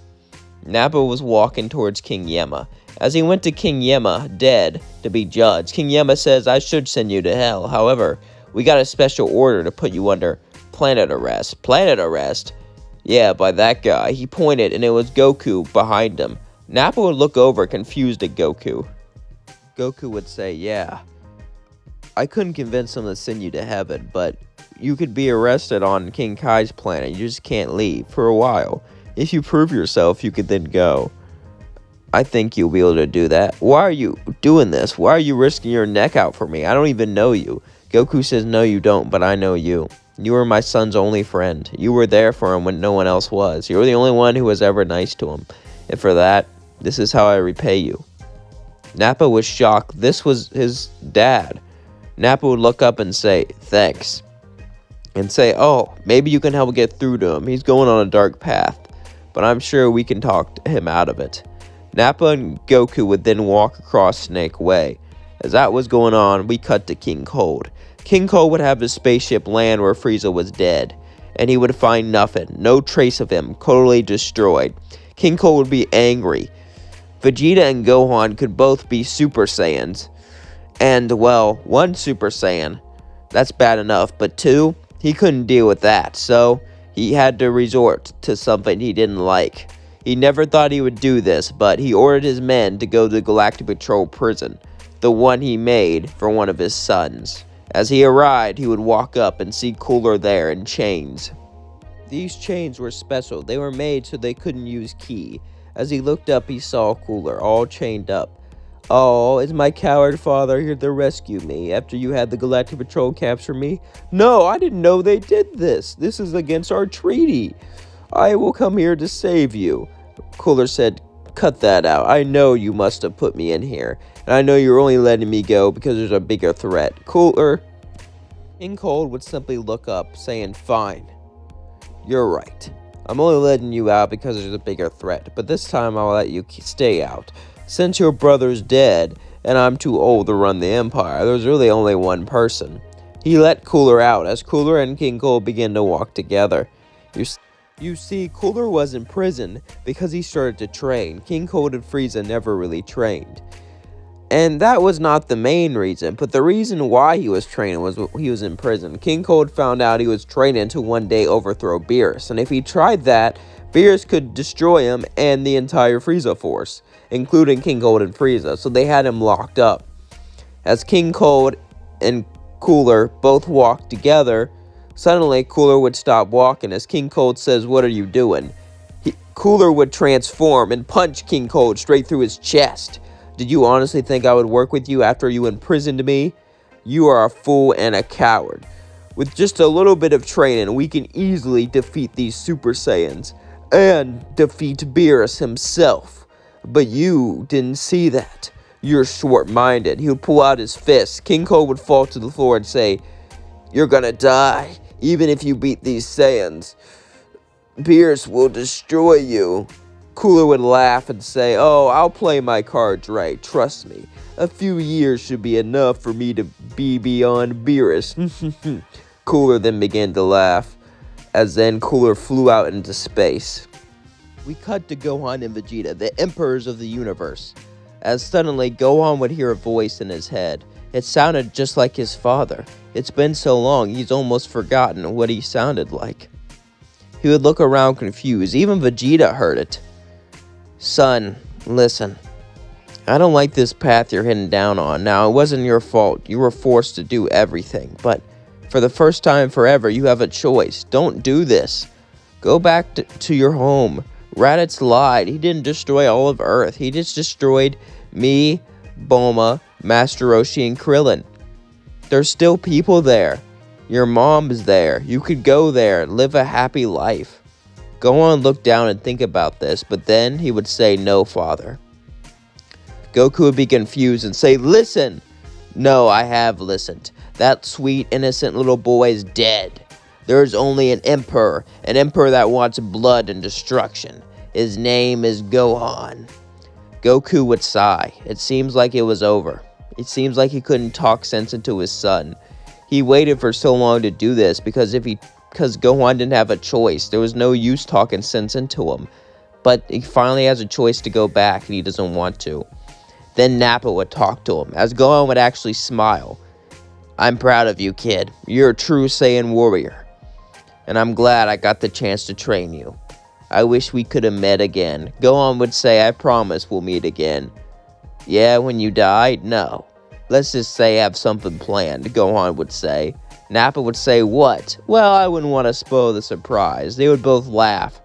Nappa was walking towards King Yemma. As he went to King Yemma, dead, to be judged, King Yemma says, "I should send you to hell. However, we got a special order to put you under planet arrest." Planet arrest? Yeah, by that guy. He pointed, and it was Goku behind him. Nappa would look over, confused at Goku. Goku would say, "Yeah, I couldn't convince him to send you to heaven, but you could be arrested on King Kai's planet. You just can't leave for a while. If you prove yourself, you could then go. I think you'll be able to do that. Why are you doing this? Why are you risking your neck out for me? I don't even know you." Goku says, "No, you don't, but I know you. You were my son's only friend. You were there for him when no one else was. You were the only one who was ever nice to him. And for that, this is how I repay you." Nappa was shocked. This was his dad. Nappa would look up and say, "Thanks." And say, "Oh, maybe you can help get through to him. He's going on a dark path. But I'm sure we can talk him out of it." Nappa and Goku would then walk across Snake Way. As that was going on, we cut to King Cold. King Cold would have his spaceship land where Frieza was dead, and he would find nothing, no trace of him, totally destroyed. King Cold would be angry. Vegeta and Gohan could both be Super Saiyans, and, well, one Super Saiyan, that's bad enough, but two, he couldn't deal with that, so he had to resort to something he didn't like. He never thought he would do this, but he ordered his men to go to the Galactic Patrol prison. the one he made for one of his sons. As he arrived, he would walk up and see Cooler there in chains. These chains were special. They were made so they couldn't use ki. As he looked up, he saw Cooler, all chained up. "Oh, is my coward father here to rescue me after you had the Galactic Patrol capture me?" "No, I didn't know they did this. This is against our treaty. I will come here to save you." Cooler said, "Cut that out. I know you must have put me in here. And I know you're only letting me go because there's a bigger threat." Cooler. King Cold would simply look up, saying, "Fine. You're right. I'm only letting you out because there's a bigger threat, but this time I'll let you stay out. Since your brother's dead, and I'm too old to run the Empire, there's really only one person." He let Cooler out as Cooler and King Cold began to walk together. You see, Cooler was in prison because he started to train. King Cold and Frieza never really trained. And that was not the main reason, but the reason why he was training was he was in prison. King Cold found out he was training to one day overthrow Beerus, and if he tried that, Beerus could destroy him and the entire Frieza force, including King Cold and Frieza, so they had him locked up. As King Cold and Cooler both walked together, suddenly Cooler would stop walking as King Cold says, "What are you doing?" Cooler would transform and punch King Cold straight through his chest. "Did you honestly think I would work with you after you imprisoned me? You are a fool and a coward. With just a little bit of training, we can easily defeat these Super Saiyans and defeat Beerus himself. But you didn't see that. You're short-minded." He would pull out his fist. King Cold would fall to the floor and say, "You're gonna die. Even if you beat these Saiyans, Beerus will destroy you." Cooler would laugh and say, "Oh, I'll play my cards right. Trust me. A few years should be enough for me to be beyond Beerus." Cooler then began to laugh, as then Cooler flew out into space. We cut to Gohan and Vegeta, the emperors of the universe, as suddenly Gohan would hear a voice in his head. It sounded just like his father. It's been so long, he's almost forgotten what he sounded like. He would look around confused. Even Vegeta heard it. "Son, listen. I don't like this path you're heading down on. Now, it wasn't your fault. You were forced to do everything. But for the first time forever, you have a choice. Don't do this. Go back to your home. Raditz lied. He didn't destroy all of Earth. He just destroyed me, Bulma, Master Roshi, and Krillin. There's still people there. Your mom's there. You could go there, live a happy life." Gohan looked down and think about this, but then he would say, "No, father." Goku would be confused and say, "Listen." "No, I have listened. That sweet, innocent little boy is dead. There is only an emperor that wants blood and destruction. His name is Gohan." Goku would sigh. It seems like it was over. It seems like he couldn't talk sense into his son. He waited for so long to do this because Gohan didn't have a choice. There was no use talking sense into him. But he finally has a choice to go back, and he doesn't want to. Then Nappa would talk to him, as Gohan would actually smile. "I'm proud of you, kid. You're a true Saiyan warrior. And I'm glad I got the chance to train you. I wish we could have met again." Gohan would say, "I promise we'll meet again." "Yeah, when you die? No. Let's just say I have something planned," Gohan would say. Nappa would say, "What?" "Well, I wouldn't want to spoil the surprise." They would both laugh,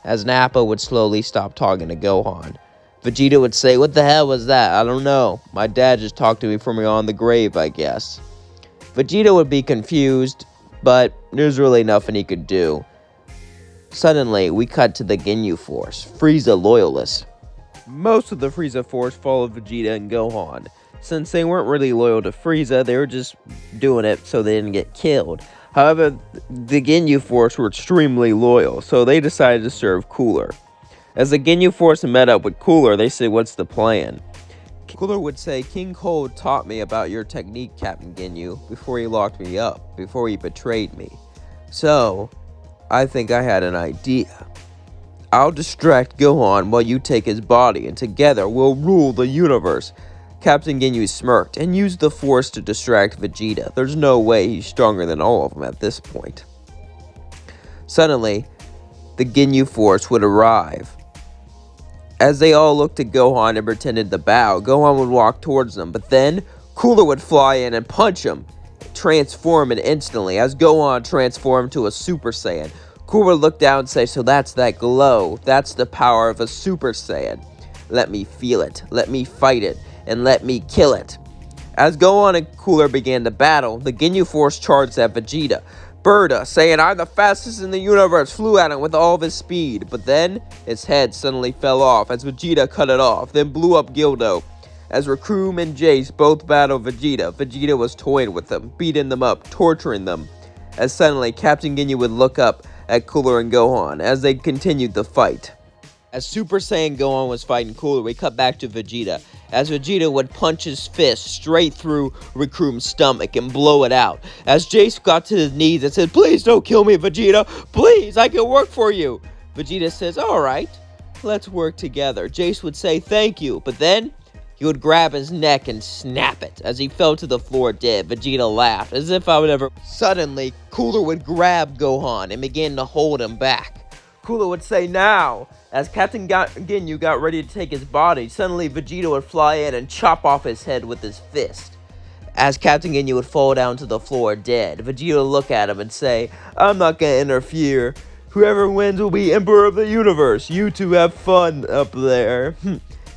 as Nappa would slowly stop talking to Gohan. Vegeta would say, "What the hell was that? I don't know. My dad just talked to me from beyond the grave, I guess." Vegeta would be confused, but there's really nothing he could do. Suddenly, we cut to the Ginyu Force, Frieza loyalists. Most of the Frieza Force followed Vegeta and Gohan. Since they weren't really loyal to Frieza, they were just doing it so they didn't get killed. However, the Ginyu Force were extremely loyal, so they decided to serve Cooler. As the Ginyu Force met up with Cooler, they said, "What's the plan?" Cooler would say, "King Cold taught me about your technique, Captain Ginyu, before he locked me up, before he betrayed me. So, I think I had an idea. I'll distract Gohan while you take his body, and together we'll rule the universe." Captain Ginyu smirked and used the Force to distract Vegeta. There's no way he's stronger than all of them at this point. Suddenly, the Ginyu Force would arrive, As they all looked at Gohan and pretended to bow, Gohan would walk towards them, but then Cooler would fly in and punch him, transform it instantly. As Gohan transformed to a Super Saiyan, Cooler looked down and say, "So that's that glow. That's the power of a Super Saiyan. Let me feel it, let me fight it, and let me kill it." As Gohan and Cooler began to battle, the Ginyu Force charged at Vegeta. Burda, saying, "I'm the fastest in the universe," flew at him with all of his speed, but then its head suddenly fell off as Vegeta cut it off, then blew up Gildo. As Recoome and Jace both battled Vegeta, Vegeta was toying with them, beating them up, torturing them. As suddenly, Captain Ginyu would look up at Cooler and Gohan as they continued the fight. As Super Saiyan Gohan was fighting Cooler, we cut back to Vegeta, as Vegeta would punch his fist straight through Recrume's stomach and blow it out. As Jace got to his knees and said, "Please don't kill me, Vegeta. Please, I can work for you." Vegeta says, "Alright, let's work together." Jace would say, "Thank you," but then he would grab his neck and snap it. As he fell to the floor dead, Vegeta laughed, as if I would ever... Suddenly, Cooler would grab Gohan and begin to hold him back. Cooler would say, "Now!" As Captain Ginyu got ready to take his body, suddenly Vegeta would fly in and chop off his head with his fist. As Captain Ginyu would fall down to the floor dead, Vegeta would look at him and say, "I'm not gonna interfere. Whoever wins will be Emperor of the Universe. You two have fun up there."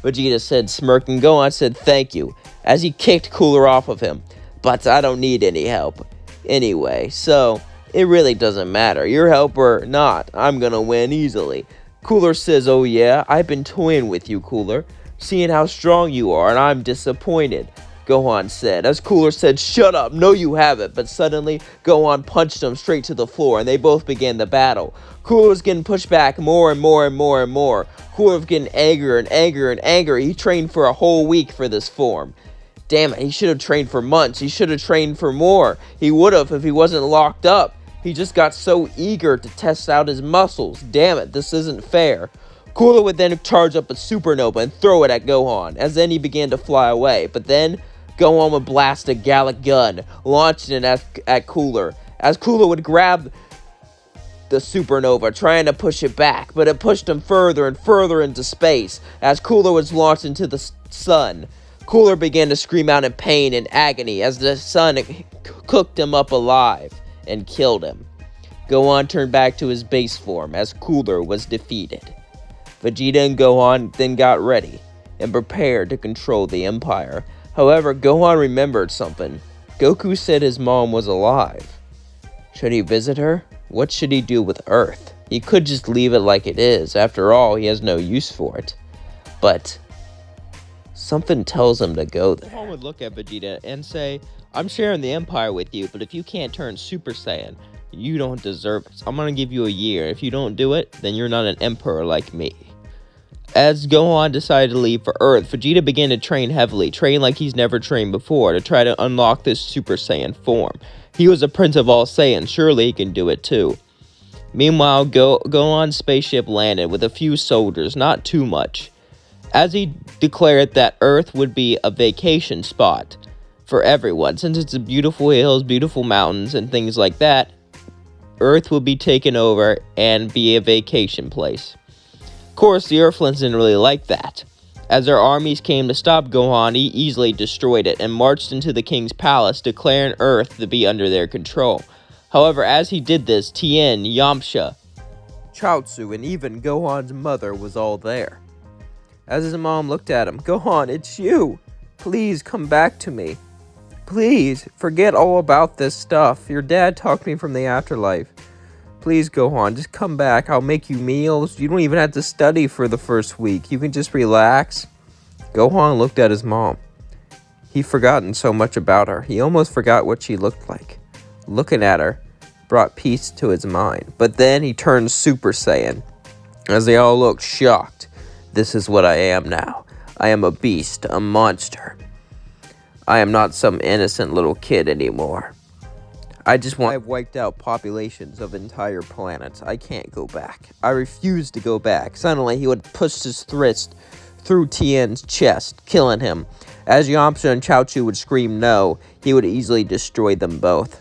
Vegeta said, smirking. Gohan said, "Thank you," as he kicked Cooler off of him. "But I don't need any help. Anyway, so it really doesn't matter. Your help or not, I'm gonna win easily." Cooler says, "Oh yeah, I've been toying with you, Cooler, seeing how strong you are, and I'm disappointed," Gohan said. As Cooler said, "Shut up, no you haven't," but suddenly Gohan punched him straight to the floor, and they both began the battle. Cooler was getting pushed back more and more and more and more. Cooler was getting angrier and angrier and angrier. He trained for a whole week for this form. Damn it, he should have trained for months. He should have trained for more. He would have if he wasn't locked up. He just got so eager to test out his muscles. Damn it, this isn't fair. Cooler would then charge up a supernova and throw it at Gohan, as then he began to fly away. But then, Gohan would blast a Gallic gun, launching it at Cooler. As Cooler would grab the supernova, trying to push it back, but it pushed him further and further into space. As Cooler was launched into the sun, Cooler began to scream out in pain and agony as the sun cooked him up alive and killed him. Gohan turned back to his base form as Cooler was defeated. Vegeta and Gohan then got ready and prepared to control the Empire. However, Gohan remembered something. Goku said his mom was alive. Should he visit her? What should he do with Earth? He could just leave it like it is. After all, he has no use for it. But something tells him to go there. Gohan would look at Vegeta and say, "I'm sharing the Empire with you, but if you can't turn Super Saiyan, you don't deserve it. I'm going to give you a year. If you don't do it, then you're not an emperor like me." As Gohan decided to leave for Earth, Vegeta began to train heavily, train like he's never trained before to try to unlock this Super Saiyan form. He was a prince of all Saiyans, surely he can do it too. Meanwhile, Gohan's spaceship landed with a few soldiers, not too much, as he declared that Earth would be a vacation spot for everyone. Since it's beautiful hills, beautiful mountains, and things like that, Earth will be taken over and be a vacation place. Of course, the Earthlings didn't really like that. As their armies came to stop Gohan, he easily destroyed it and marched into the king's palace, declaring Earth to be under their control. However, as he did this, Tien, Yamcha, Chaozu, and even Gohan's mother was all there. As his mom looked at him, "Gohan, it's you. Please come back to me. Please, forget all about this stuff. Your dad talked to me from the afterlife. Please, Gohan, just come back. I'll make you meals. You don't even have to study for the first week. You can just relax." Gohan looked at his mom. He'd forgotten so much about her. He almost forgot what she looked like. Looking at her brought peace to his mind. But then he turned Super Saiyan. As they all looked shocked. "This is what I am now. I am a beast, a monster. I am not some innocent little kid anymore. I've wiped out populations of entire planets. I can't go back. I refuse to go back." Suddenly, he would push his fist through Tien's chest, killing him. As Yamcha and Chaozu would scream no, he would easily destroy them both.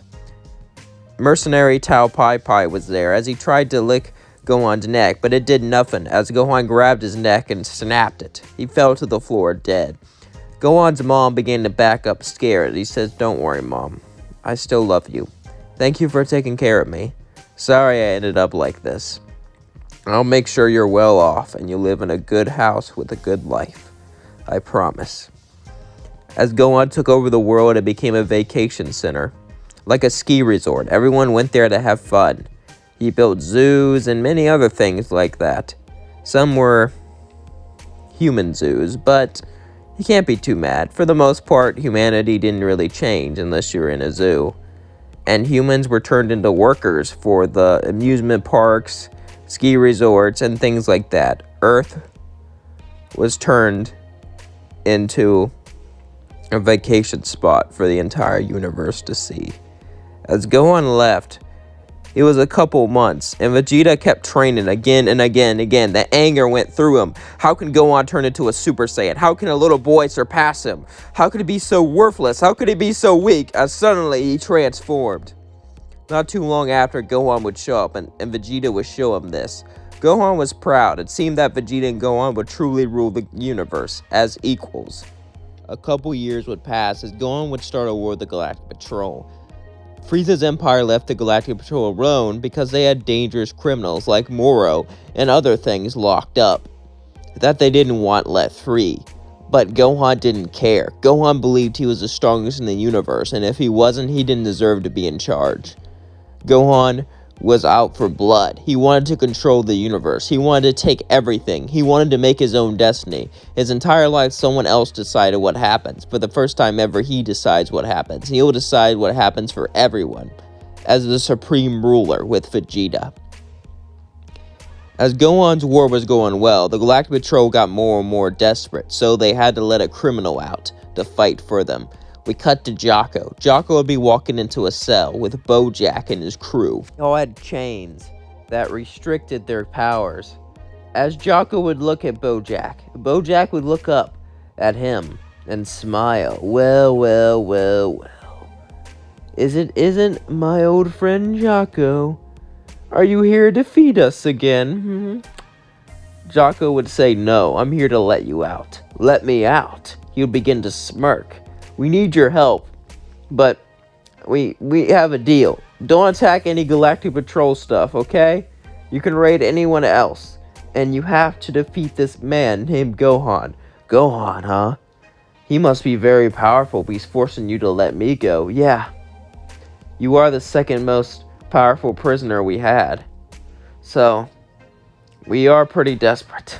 Mercenary Tao Pai Pai was there. As he tried to lick Gohan's neck, but it did nothing as Gohan grabbed his neck and snapped it. He fell to the floor dead. Gohan's mom began to back up scared. He says, "Don't worry, Mom. I still love you. Thank you for taking care of me. Sorry I ended up like this. I'll make sure you're well off and you live in a good house with a good life. I promise." As Gohan took over the world, it became a vacation center. Like a ski resort, everyone went there to have fun. He built zoos and many other things like that. Some were human zoos, but you can't be too mad. For the most part, humanity didn't really change unless you were in a zoo. And humans were turned into workers for the amusement parks, ski resorts, and things like that. Earth was turned into a vacation spot for the entire universe to see. As Gohan left, it was a couple months, and Vegeta kept training again and again and again. The anger went through him. How can Gohan turn into a Super Saiyan? How can a little boy surpass him? How could he be so worthless? How could he be so weak? As suddenly he transformed. Not too long after, Gohan would show up, and Vegeta would show him this. Gohan was proud. It seemed that Vegeta and Gohan would truly rule the universe as equals. A couple years would pass as Gohan would start a war with the Galactic Patrol. Frieza's empire left the Galactic Patrol alone because they had dangerous criminals like Moro and other things locked up that they didn't want let free. But Gohan didn't care. Gohan believed he was the strongest in the universe, and if he wasn't, he didn't deserve to be in charge. Gohan was out for blood. He wanted to control the universe. He wanted to take everything. He wanted to make his own destiny. His entire life, someone else decided what happens. For the first time ever, he decides what happens. He will decide what happens for everyone as the supreme ruler with Vegeta. As Gohan's war was going well, the Galactic Patrol got more and more desperate, so they had to let a criminal out to fight for them. We cut to Jocko. Jocko would be walking into a cell with Bojack and his crew. They all had chains that restricted their powers. As Jocko would look at Bojack, Bojack would look up at him and smile. Well. Isn't my old friend Jocko? Are you here to feed us again? Jocko would say, "No, I'm here to let you out." "Let me out." He would begin to smirk. "We need your help, but we have a deal. Don't attack any Galactic Patrol stuff, okay? You can raid anyone else, and you have to defeat this man named Gohan." "Gohan, huh? He must be very powerful if he's forcing you to let me go." "Yeah. You are the second most powerful prisoner we had. So, we are pretty desperate.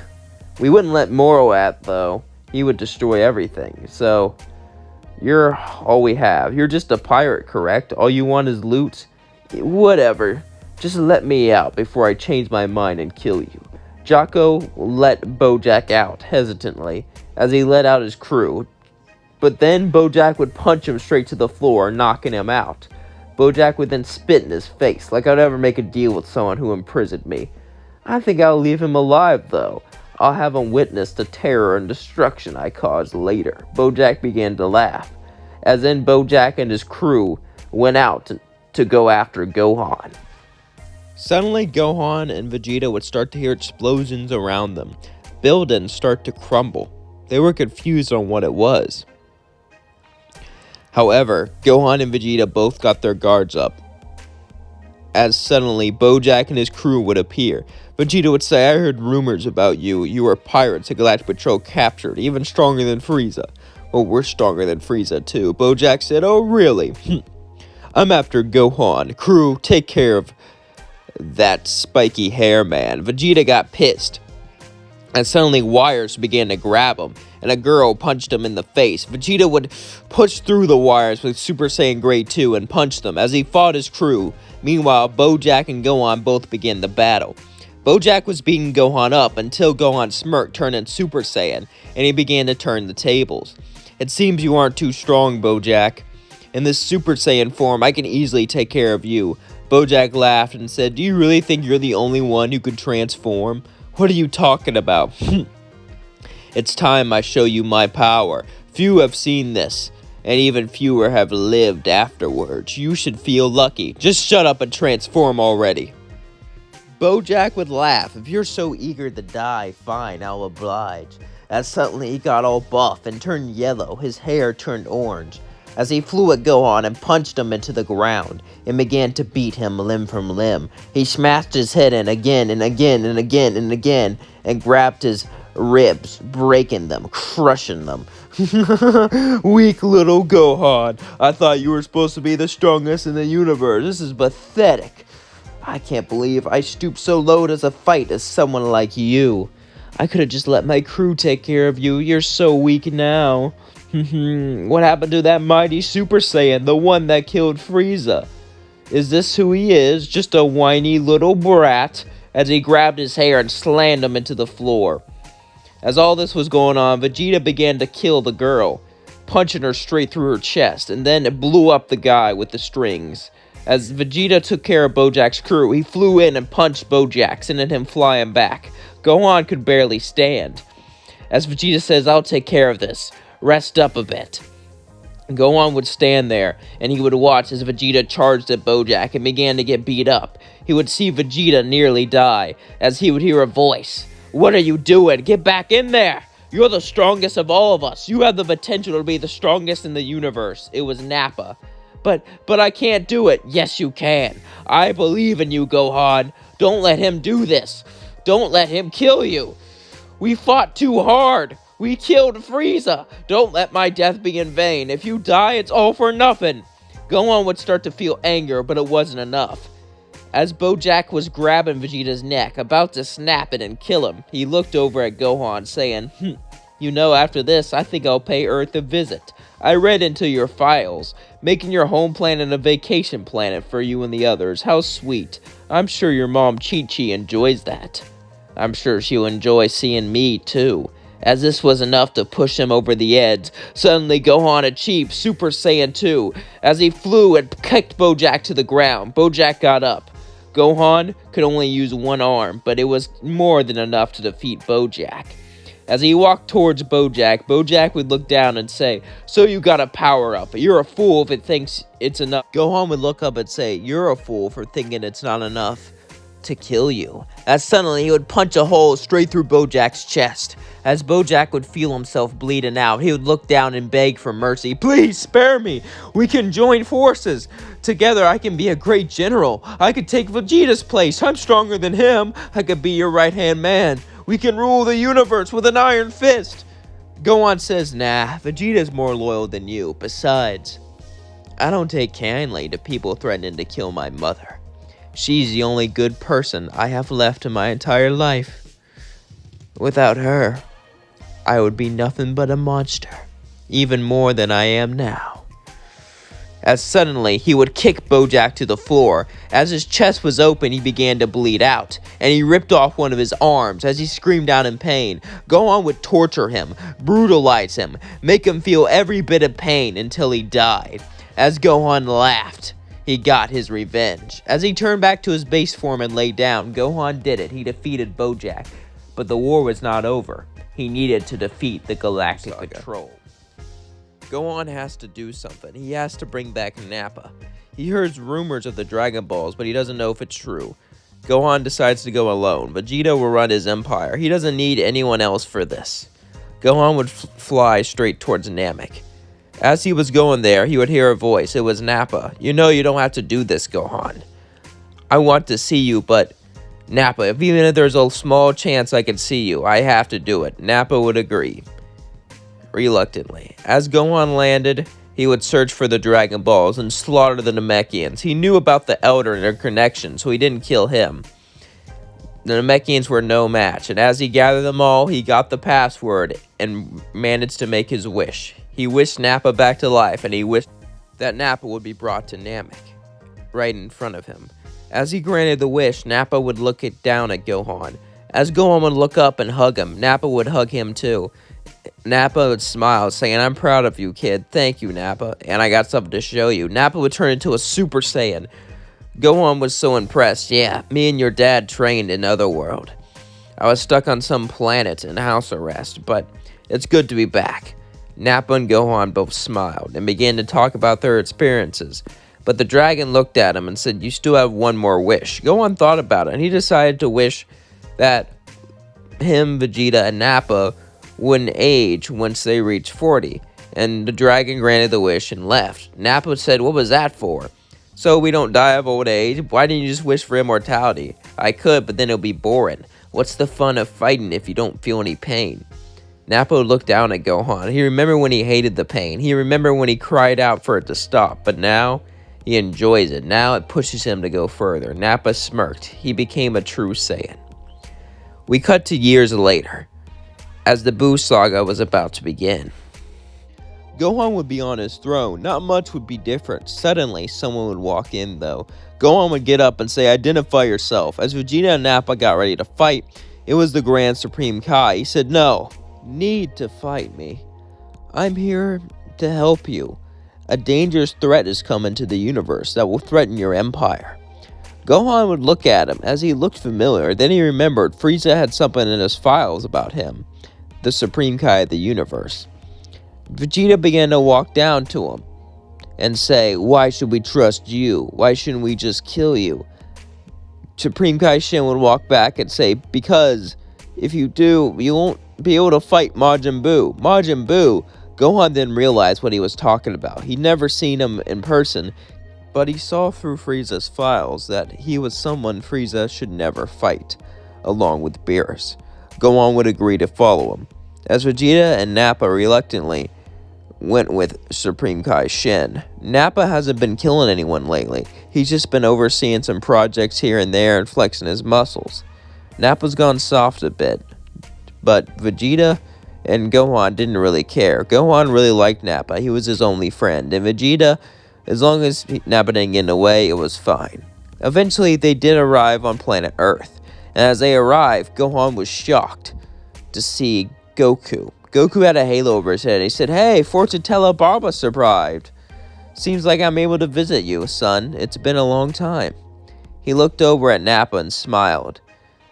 We wouldn't let Moro out, though. He would destroy everything. So, you're all we have. You're just a pirate, correct? All you want is loot? Whatever. Just let me out before I change my mind and kill you." Jocko let Bojack out hesitantly as he let out his crew. But then Bojack would punch him straight to the floor, knocking him out. Bojack would then spit in his face, like I'd ever make a deal with someone who imprisoned me. "I think I'll leave him alive, though. I'll have him witness the terror and destruction I caused later." Bojack began to laugh, as then Bojack and his crew went out to go after Gohan. Suddenly, Gohan and Vegeta would start to hear explosions around them. Buildings start to crumble. They were confused on what it was. However, Gohan and Vegeta both got their guards up, as suddenly Bojack and his crew would appear. Vegeta would say, "I heard rumors about you. You were pirates the Galactic Patrol captured, even stronger than Frieza." "Well, we're stronger than Frieza too." Bojack said, "Oh, really? I'm after Gohan. Crew, take care of that spiky hair man." Vegeta got pissed, and suddenly wires began to grab him, and a girl punched him in the face. Vegeta would push through the wires with Super Saiyan Grade 2 and punch them as he fought his crew. Meanwhile, Bojack and Gohan both began the battle. Bojack was beating Gohan up until Gohan's smirk turned into Super Saiyan, and he began to turn the tables. "It seems you aren't too strong, Bojack. In this Super Saiyan form, I can easily take care of you." Bojack laughed and said, "Do you really think you're the only one who could transform? What are you talking about? It's time I show you my power. Few have seen this, and even fewer have lived afterwards. You should feel lucky. Just shut up and transform already." Bojack would laugh. If you're so eager to die, fine, I'll oblige. As suddenly he got all buff and turned yellow, his hair turned orange. As he flew at Gohan and punched him into the ground, and began to beat him limb from limb. He smashed his head in again and again and again and again, and grabbed his ribs, breaking them, crushing them. Weak little Gohan. I thought you were supposed to be the strongest in the universe. This is pathetic. I can't believe I stooped so low to fight as someone like you. I could have just let my crew take care of you. You're so weak now. What happened to that mighty Super Saiyan, the one that killed Frieza? Is this who he is? Just a whiny little brat? As he grabbed his hair and slammed him into the floor. As all this was going on, Vegeta began to kill the girl, punching her straight through her chest, and then it blew up the guy with the strings. As Vegeta took care of Bojack's crew, he flew in and punched Bojack, sending him flying back. Gohan could barely stand. As Vegeta says, I'll take care of this. Rest up a bit. Gohan would stand there, and he would watch as Vegeta charged at Bojack and began to get beat up. He would see Vegeta nearly die, as he would hear a voice. What are you doing? Get back in there! You're the strongest of all of us. You have the potential to be the strongest in the universe. It was Nappa. But I can't do it. Yes, you can. I believe in you, Gohan. Don't let him do this. Don't let him kill you. We fought too hard. We killed Frieza. Don't let my death be in vain. If you die, it's all for nothing. Gohan would start to feel anger, but it wasn't enough. As Bojack was grabbing Vegeta's neck, about to snap it and kill him, he looked over at Gohan, saying, You know, after this, I think I'll pay Earth a visit. I read into your files, making your home planet a vacation planet for you and the others. How sweet. I'm sure your mom Chi-Chi enjoys that. I'm sure she'll enjoy seeing me, too. As this was enough to push him over the edge, suddenly Gohan achieved Super Saiyan 2. As he flew and kicked Bojack to the ground, Bojack got up. Gohan could only use one arm, but it was more than enough to defeat Bojack. As he walked towards Bojack, Bojack would look down and say, So you got a power-up. You're a fool if it thinks it's enough. Gohan would look up and say, You're a fool for thinking it's not enough to kill you. As suddenly he would punch a hole straight through Bojack's chest. As Bojack would feel himself bleeding out, he would look down and beg for mercy. Please spare me. We can join forces. Together I can be a great general. I could take Vegeta's place. I'm stronger than him. I could be your right-hand man. We can rule the universe with an iron fist. Gohan says, Nah, Vegeta's more loyal than you. Besides, I don't take kindly to people threatening to kill my mother. She's the only good person I have left in my entire life. Without her, I would be nothing but a monster, even more than I am now. As suddenly, he would kick Bojack to the floor. As his chest was open, he began to bleed out, and he ripped off one of his arms as he screamed out in pain. Gohan would torture him, brutalize him, make him feel every bit of pain until he died. As Gohan laughed, he got his revenge. As he turned back to his base form and lay down, Gohan did it. He defeated Bojack, but the war was not over. He needed to defeat the Galactic Patrol. Gohan has to do something. He has to bring back Nappa. He hears rumors of the Dragon Balls, but he doesn't know if it's true. Gohan decides to go alone. Vegeta will run his empire. He doesn't need anyone else for this. Gohan would fly straight towards Namek. As he was going there, he would hear a voice. It was Nappa. You know you don't have to do this, Gohan. I want to see you, but Nappa, even if there's a small chance I can see you, I have to do it. Nappa would agree. Reluctantly. As Gohan landed, he would search for the Dragon Balls and slaughter the Namekians. He knew about the Elder and their connection, so he didn't kill him. The Namekians were no match, and as he gathered them all, he got the password and managed to make his wish. He wished Nappa back to life, and he wished that Nappa would be brought to Namek, right in front of him. As he granted the wish, Nappa would look down at Gohan. As Gohan would look up and hug him, Nappa would hug him too. Nappa would smile, saying, I'm proud of you, kid. Thank you, Nappa. And I got something to show you. Nappa would turn into a Super Saiyan. Gohan was so impressed. Yeah, me and your dad trained in Otherworld. I was stuck on some planet in house arrest, but it's good to be back. Nappa and Gohan both smiled and began to talk about their experiences. But the dragon looked at him and said, "You still have one more wish." Gohan thought about it, and he decided to wish that him, Vegeta, and Nappa wouldn't age once they reached 40. And the dragon granted the wish and left. Nappa said, "What was that for?" "So we don't die of old age. Why didn't you just wish for immortality?" "I could, but then it'll be boring. What's the fun of fighting if you don't feel any pain?" Nappa looked down at Gohan. He remembered when he hated the pain. He remembered when he cried out for it to stop. But now, he enjoys it. Now it pushes him to go further. Nappa smirked. He became a true Saiyan. We cut to years later, as the Buu saga was about to begin. Gohan would be on his throne. Not much would be different. Suddenly, someone would walk in, though. Gohan would get up and say, "Identify yourself." As Vegeta and Nappa got ready to fight, it was the Grand Supreme Kai. He said, "No need to fight me. I'm here to help you. A dangerous threat has come into the universe that will threaten your empire." Gohan would look at him as he looked familiar. Then he remembered Frieza had something in his files about him, the Supreme Kai of the universe. Vegeta began to walk down to him and say, "Why should we trust you? Why shouldn't we just kill you?" Supreme Kai Shin would walk back and say, "Because if you do, you won't be able to fight Majin Buu." Majin Buu. Gohan then realized what he was talking about. He'd never seen him in person, but he saw through Frieza's files that he was someone Frieza should never fight, along with Beerus. Gohan would agree to follow him. As Vegeta and Nappa reluctantly went with Supreme Kai Shin. Nappa hasn't been killing anyone lately. He's just been overseeing some projects here and there and flexing his muscles. Nappa's gone soft a bit, but Vegeta and Gohan didn't really care. Gohan really liked Nappa. He was his only friend. And Vegeta, as long as Nappa didn't get in the way, it was fine. Eventually, they did arrive on planet Earth. And as they arrived, Gohan was shocked to see Goku. Goku had a halo over his head. He said, "Hey, fortune teller Barba survived. Seems like I'm able to visit you, son. It's been a long time." He looked over at Nappa and smiled,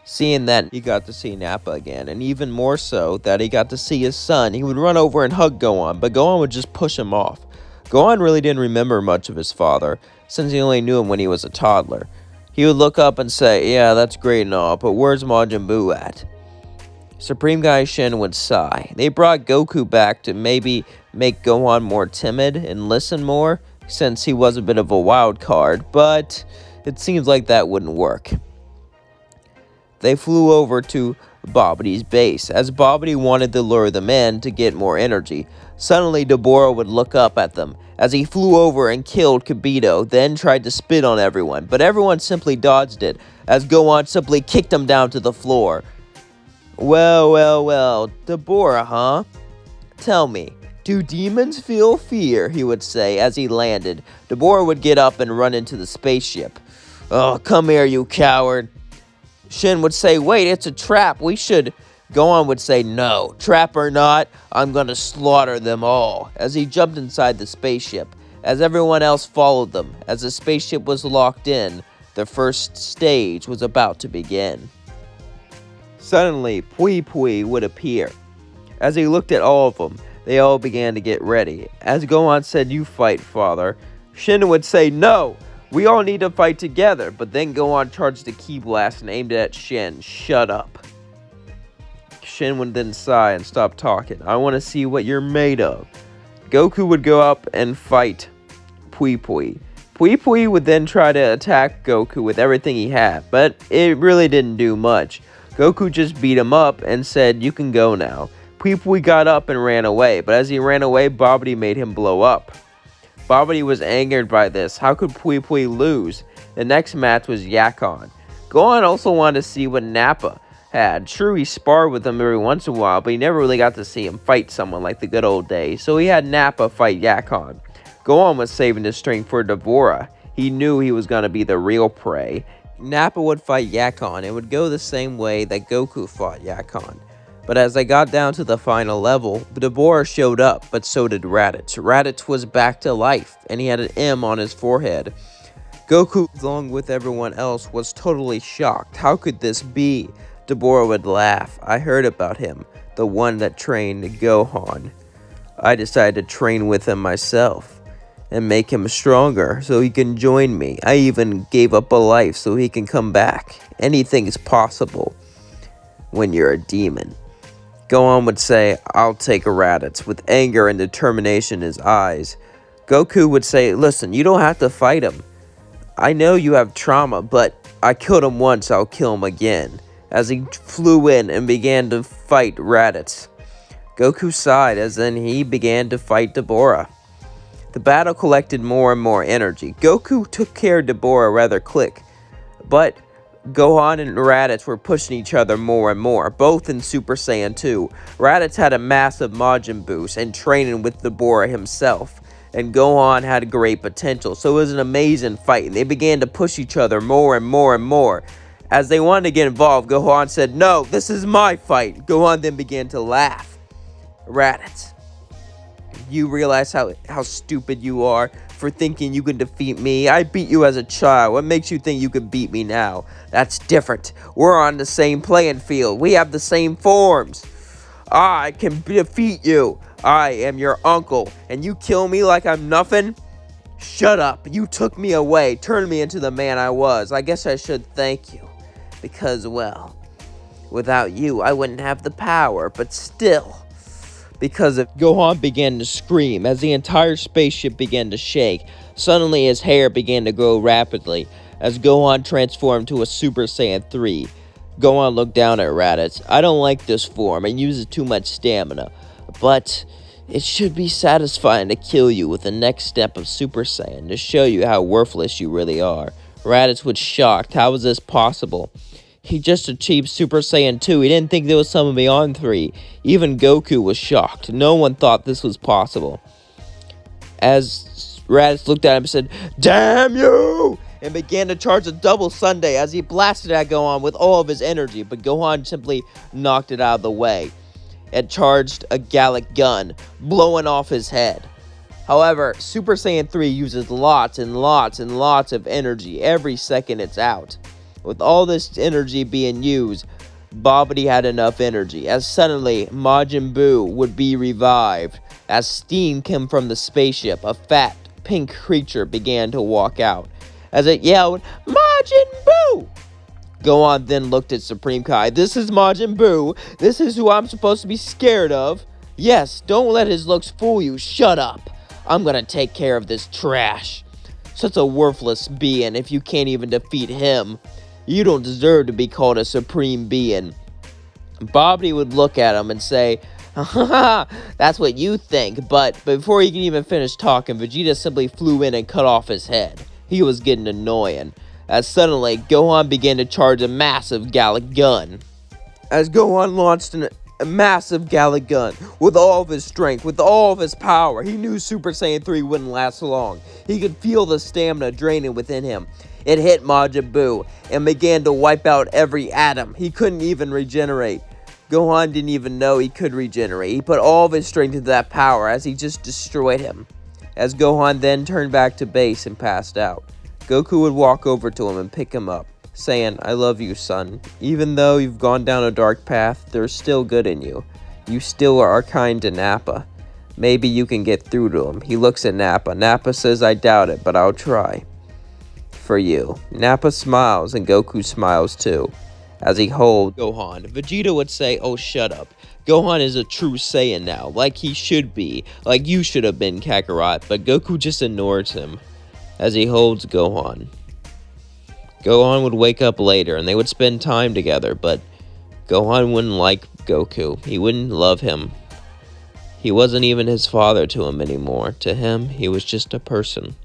seeing that he got to see Nappa again, and even more so that he got to see his son. He would run over and hug Gohan, but Gohan would just push him off. Gohan really didn't remember much of his father, since he only knew him when he was a toddler. He would look up and say, "Yeah, that's great and all, but where's Majin Buu at?" Supreme Kai Shin would sigh. They brought Goku back to maybe make Gohan more timid and listen more, since he was a bit of a wild card, but it seems like that wouldn't work. They flew over to Bobity's base, as Bobity wanted to lure them in to get more energy. Suddenly, Dabura would look up at them, as he flew over and killed Kibito, then tried to spit on everyone, but everyone simply dodged it, as Gohan simply kicked him down to the floor. Well, Dabura, huh? Tell me, do demons feel fear?" he would say as he landed. Dabura would get up and run into the spaceship. "Oh, come here, you coward." Shin would say, "Wait, it's a trap. We should..." Gohan would say, "No, trap or not, I'm gonna slaughter them all," as he jumped inside the spaceship, as everyone else followed them. As the spaceship was locked in, the first stage was about to begin. Suddenly, Pui Pui would appear. As he looked at all of them, they all began to get ready. As Gohan said, "You fight, father," Shin would say, "No, we all need to fight together." But then Gohan charged the Ki Blast and aimed it at Shin. "Shut up." Shin would then sigh and stop talking. "I want to see what you're made of." Goku would go up and fight Pui Pui. Pui Pui would then try to attack Goku with everything he had, but it really didn't do much. Goku just beat him up and said, "You can go now." Pui Pui got up and ran away, but as he ran away, Babidi made him blow up. Babidi was angered by this. How could Pui Pui lose? The next match was Yakon. Gohan also wanted to see what Nappa had. True, he sparred with him every once in a while, but he never really got to see him fight someone like the good old days, so he had Nappa fight Yakon. Gohan was saving his strength for Dabura. He knew he was going to be the real prey. Nappa would fight Yakon. It would go the same way that Goku fought Yakon. But as I got down to the final level, Dabura showed up, but so did Raditz. Raditz was back to life, and he had an M on his forehead. Goku, along with everyone else, was totally shocked. How could this be? Dabura would laugh. "I heard about him, the one that trained Gohan. I decided to train with him myself." and make him stronger so he can join me. I even gave up a life so he can come back. Anything is possible when you're a demon. Gohan would say, I'll take Raditz, with anger and determination in his eyes. Goku would say, listen, you don't have to fight him. I know you have trauma, but I killed him once, I'll kill him again. As he flew in and began to fight Raditz. Goku sighed as then he began to fight Deborah. The battle collected more and more energy. Goku took care of Deborah rather quick, but Gohan and Raditz were pushing each other more and more, both in Super Saiyan 2. Raditz had a massive Majin boost and training with Deborah himself, and Gohan had great potential, so it was an amazing fight, and they began to push each other more and more and more. As they wanted to get involved, Gohan said, no, this is my fight. Gohan then began to laugh. Raditz, you realize how stupid you are for thinking you can defeat me? I beat you as a child. What makes you think you can beat me now? That's different. We're on the same playing field. We have the same forms. I can defeat you. I am your uncle, and you kill me like I'm nothing? Shut up. You took me away, turned me into the man I was. I guess I should thank you. Because, well, without you, I wouldn't have the power, but still. Because if Gohan began to scream as the entire spaceship began to shake. Suddenly his hair began to grow rapidly as Gohan transformed to a Super Saiyan 3. Gohan looked down at Raditz. I don't like this form, it uses too much stamina, but it should be satisfying to kill you with the next step of Super Saiyan to show you how worthless you really are. Raditz was shocked. How was this possible? He just achieved Super Saiyan 2. He didn't think there was something beyond 3. Even Goku was shocked. No one thought this was possible. As Raditz looked at him and said, damn you! And began to charge a double Sunday as he blasted at Gohan with all of his energy, but Gohan simply knocked it out of the way. It charged a Gallic gun, blowing off his head. However, Super Saiyan 3 uses lots and lots and lots of energy every second it's out. With all this energy being used, Babidi had enough energy, as suddenly Majin Buu would be revived. As steam came from the spaceship, a fat, pink creature began to walk out. As it yelled, Majin Buu! Gohan then looked at Supreme Kai. This is Majin Buu. This is who I'm supposed to be scared of. Yes, don't let his looks fool you. Shut up. I'm gonna take care of this trash. Such a worthless being if you can't even defeat him. You don't deserve to be called a supreme being. Babidi would look at him and say, ha ha ha, that's what you think. But before he could even finish talking, Vegeta simply flew in and cut off his head. He was getting annoying. As suddenly, Gohan began to charge a massive Gallic gun. As Gohan launched a massive Gallic gun with all of his strength, with all of his power, he knew Super Saiyan 3 wouldn't last long. He could feel the stamina draining within him. It hit Majin Buu and began to wipe out every atom. He couldn't even regenerate. Gohan didn't even know he could regenerate. He put all of his strength into that power as he just destroyed him. As Gohan then turned back to base and passed out, Goku would walk over to him and pick him up, saying, I love you, son. Even though you've gone down a dark path, there's still good in you. You still are kind to Nappa. Maybe you can get through to him. He looks at Nappa. Nappa says, I doubt it, but I'll try. For you. Nappa smiles, and Goku smiles too. As he holds Gohan, Vegeta would say, oh, shut up. Gohan is a true Saiyan now, like he should be, like you should have been, Kakarot, but Goku just ignores him. As he holds Gohan. Gohan would wake up later, and they would spend time together, but Gohan wouldn't like Goku. He wouldn't love him. He wasn't even his father to him anymore. To him, he was just a person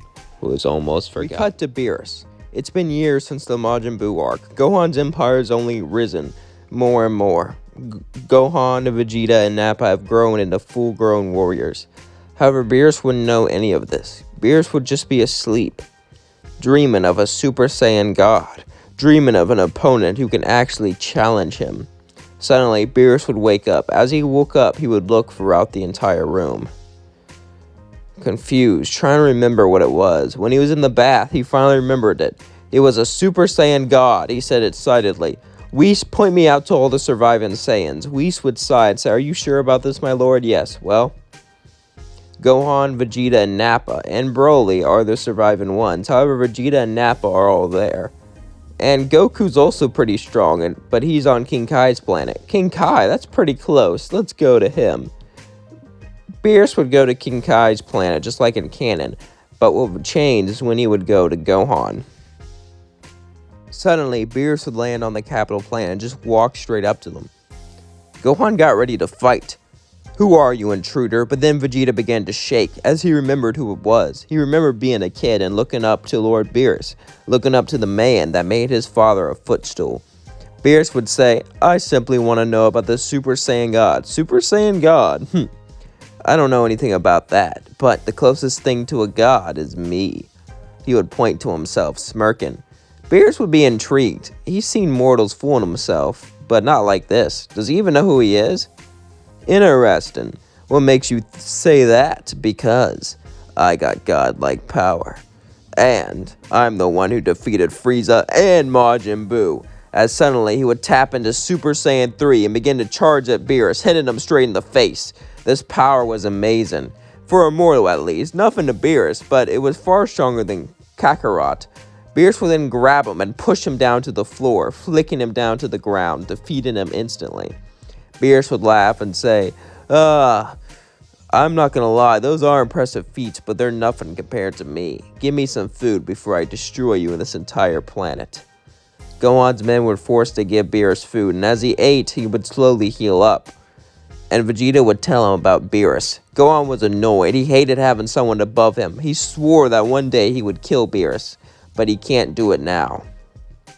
who was almost forgotten. We cut to Beerus. It's been years since the Majin Buu arc. Gohan's empire has only risen more and more. Gohan, Vegeta, and Nappa have grown into full-grown warriors. However, Beerus wouldn't know any of this. Beerus would just be asleep, dreaming of a Super Saiyan God, dreaming of an opponent who can actually challenge him. Suddenly, Beerus would wake up. As he woke up, he would look throughout the entire room. Confused, trying to remember what it was. When he was in the bath, he finally remembered it. It was a Super Saiyan God, he said excitedly. Whis, point me out to all the surviving Saiyans. Whis would sigh and say, are you sure about this, my lord? Yes. Well, Gohan, Vegeta, and Nappa, and Broly are the surviving ones. However, Vegeta and Nappa are all there. And Goku's also pretty strong, but he's on King Kai's planet. King Kai, that's pretty close. Let's go to him. Beerus would go to King Kai's planet, just like in canon, but what would change is when he would go to Gohan. Suddenly, Beerus would land on the capital planet and just walk straight up to them. Gohan got ready to fight. "Who are you, intruder?" But then Vegeta began to shake as he remembered who it was. He remembered being a kid and looking up to Lord Beerus, looking up to the man that made his father a footstool. Beerus would say, "I simply want to know about the Super Saiyan God." Super Saiyan God? I don't know anything about that, but the closest thing to a god is me. He would point to himself, smirking. Beerus would be intrigued. He's seen mortals fooling himself, but not like this. Does he even know who he is? Interesting. What makes you say that? Because I got godlike power. And I'm the one who defeated Frieza and Majin Buu. As suddenly he would tap into Super Saiyan 3 and begin to charge at Beerus, hitting him straight in the face. This power was amazing. For a mortal at least. Nothing to Beerus, but it was far stronger than Kakarot. Beerus would then grab him and push him down to the floor, flicking him down to the ground, defeating him instantly. Beerus would laugh and say, I'm not gonna lie, those are impressive feats, but they're nothing compared to me. Give me some food before I destroy you and this entire planet. Gohan's men were forced to give Beerus food, and as he ate, he would slowly heal up. And Vegeta would tell him about Beerus. Gohan was annoyed. He hated having someone above him. He swore that one day he would kill Beerus, but he can't do it now.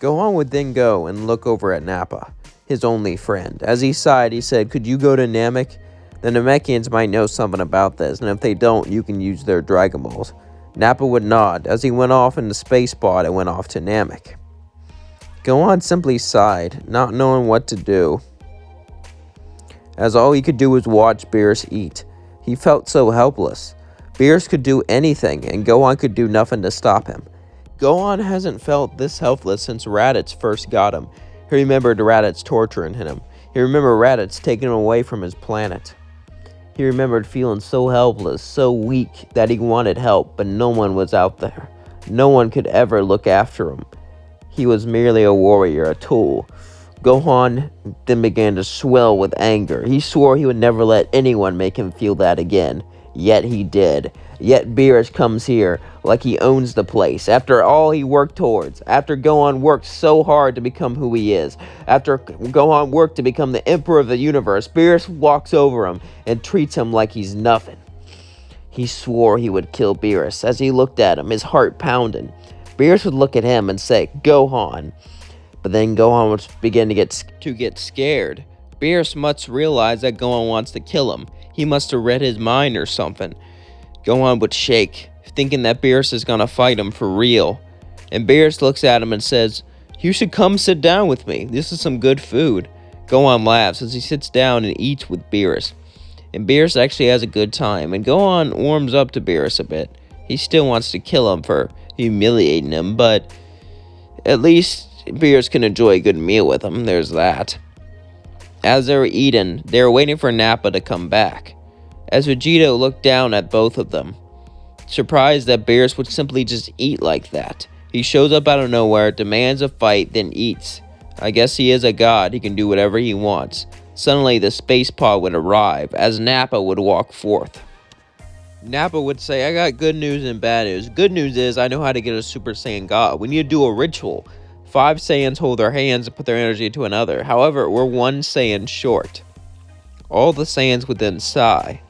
Gohan would then go and look over at Nappa, his only friend. As he sighed, he said, "Could you go to Namek? The Namekians might know something about this, and if they don't, you can use their Dragon Balls." Nappa would nod. As he went off in the space pod, it went off to Namek. Gohan simply sighed, not knowing what to do, as all he could do was watch Beerus eat. He felt so helpless. Beerus could do anything, and Gohan could do nothing to stop him. Gohan hasn't felt this helpless since Raditz first got him. He remembered Raditz torturing him. He remembered Raditz taking him away from his planet. He remembered feeling so helpless, so weak, that he wanted help, but no one was out there. No one could ever look after him. He was merely a warrior, a tool. Gohan then began to swell with anger. He swore he would never let anyone make him feel that again. Yet he did. Yet Beerus comes here like he owns the place. After all he worked towards. After Gohan worked so hard to become who he is. After Gohan worked to become the emperor of the universe, Beerus walks over him and treats him like he's nothing. He swore he would kill Beerus. As he looked at him, his heart pounding. Beerus would look at him and say, "Gohan." But then Gohan would begin to get scared. Beerus must realize that Gohan wants to kill him. He must have read his mind or something. Gohan would shake, thinking that Beerus is gonna fight him for real. And Beerus looks at him and says, "You should come sit down with me. This is some good food." Gohan laughs as he sits down and eats with Beerus. And Beerus actually has a good time, and Gohan warms up to Beerus a bit. He still wants to kill him for humiliating him, but at least Beerus can enjoy a good meal with him. There's that. As they were eating, they were waiting for Nappa to come back. As Vegeta looked down at both of them, surprised that Beerus would simply just eat like that. He shows up out of nowhere, demands a fight, then eats. I guess he is a god, he can do whatever he wants. Suddenly the space pod would arrive, as Nappa would walk forth. Nappa would say, "I got good news and bad news. Good news is I know how to get a Super Saiyan God. We need to do a ritual. 5 Saiyans hold their hands and put their energy to another. However, we're 1 Saiyan short." All the Saiyans would then sigh.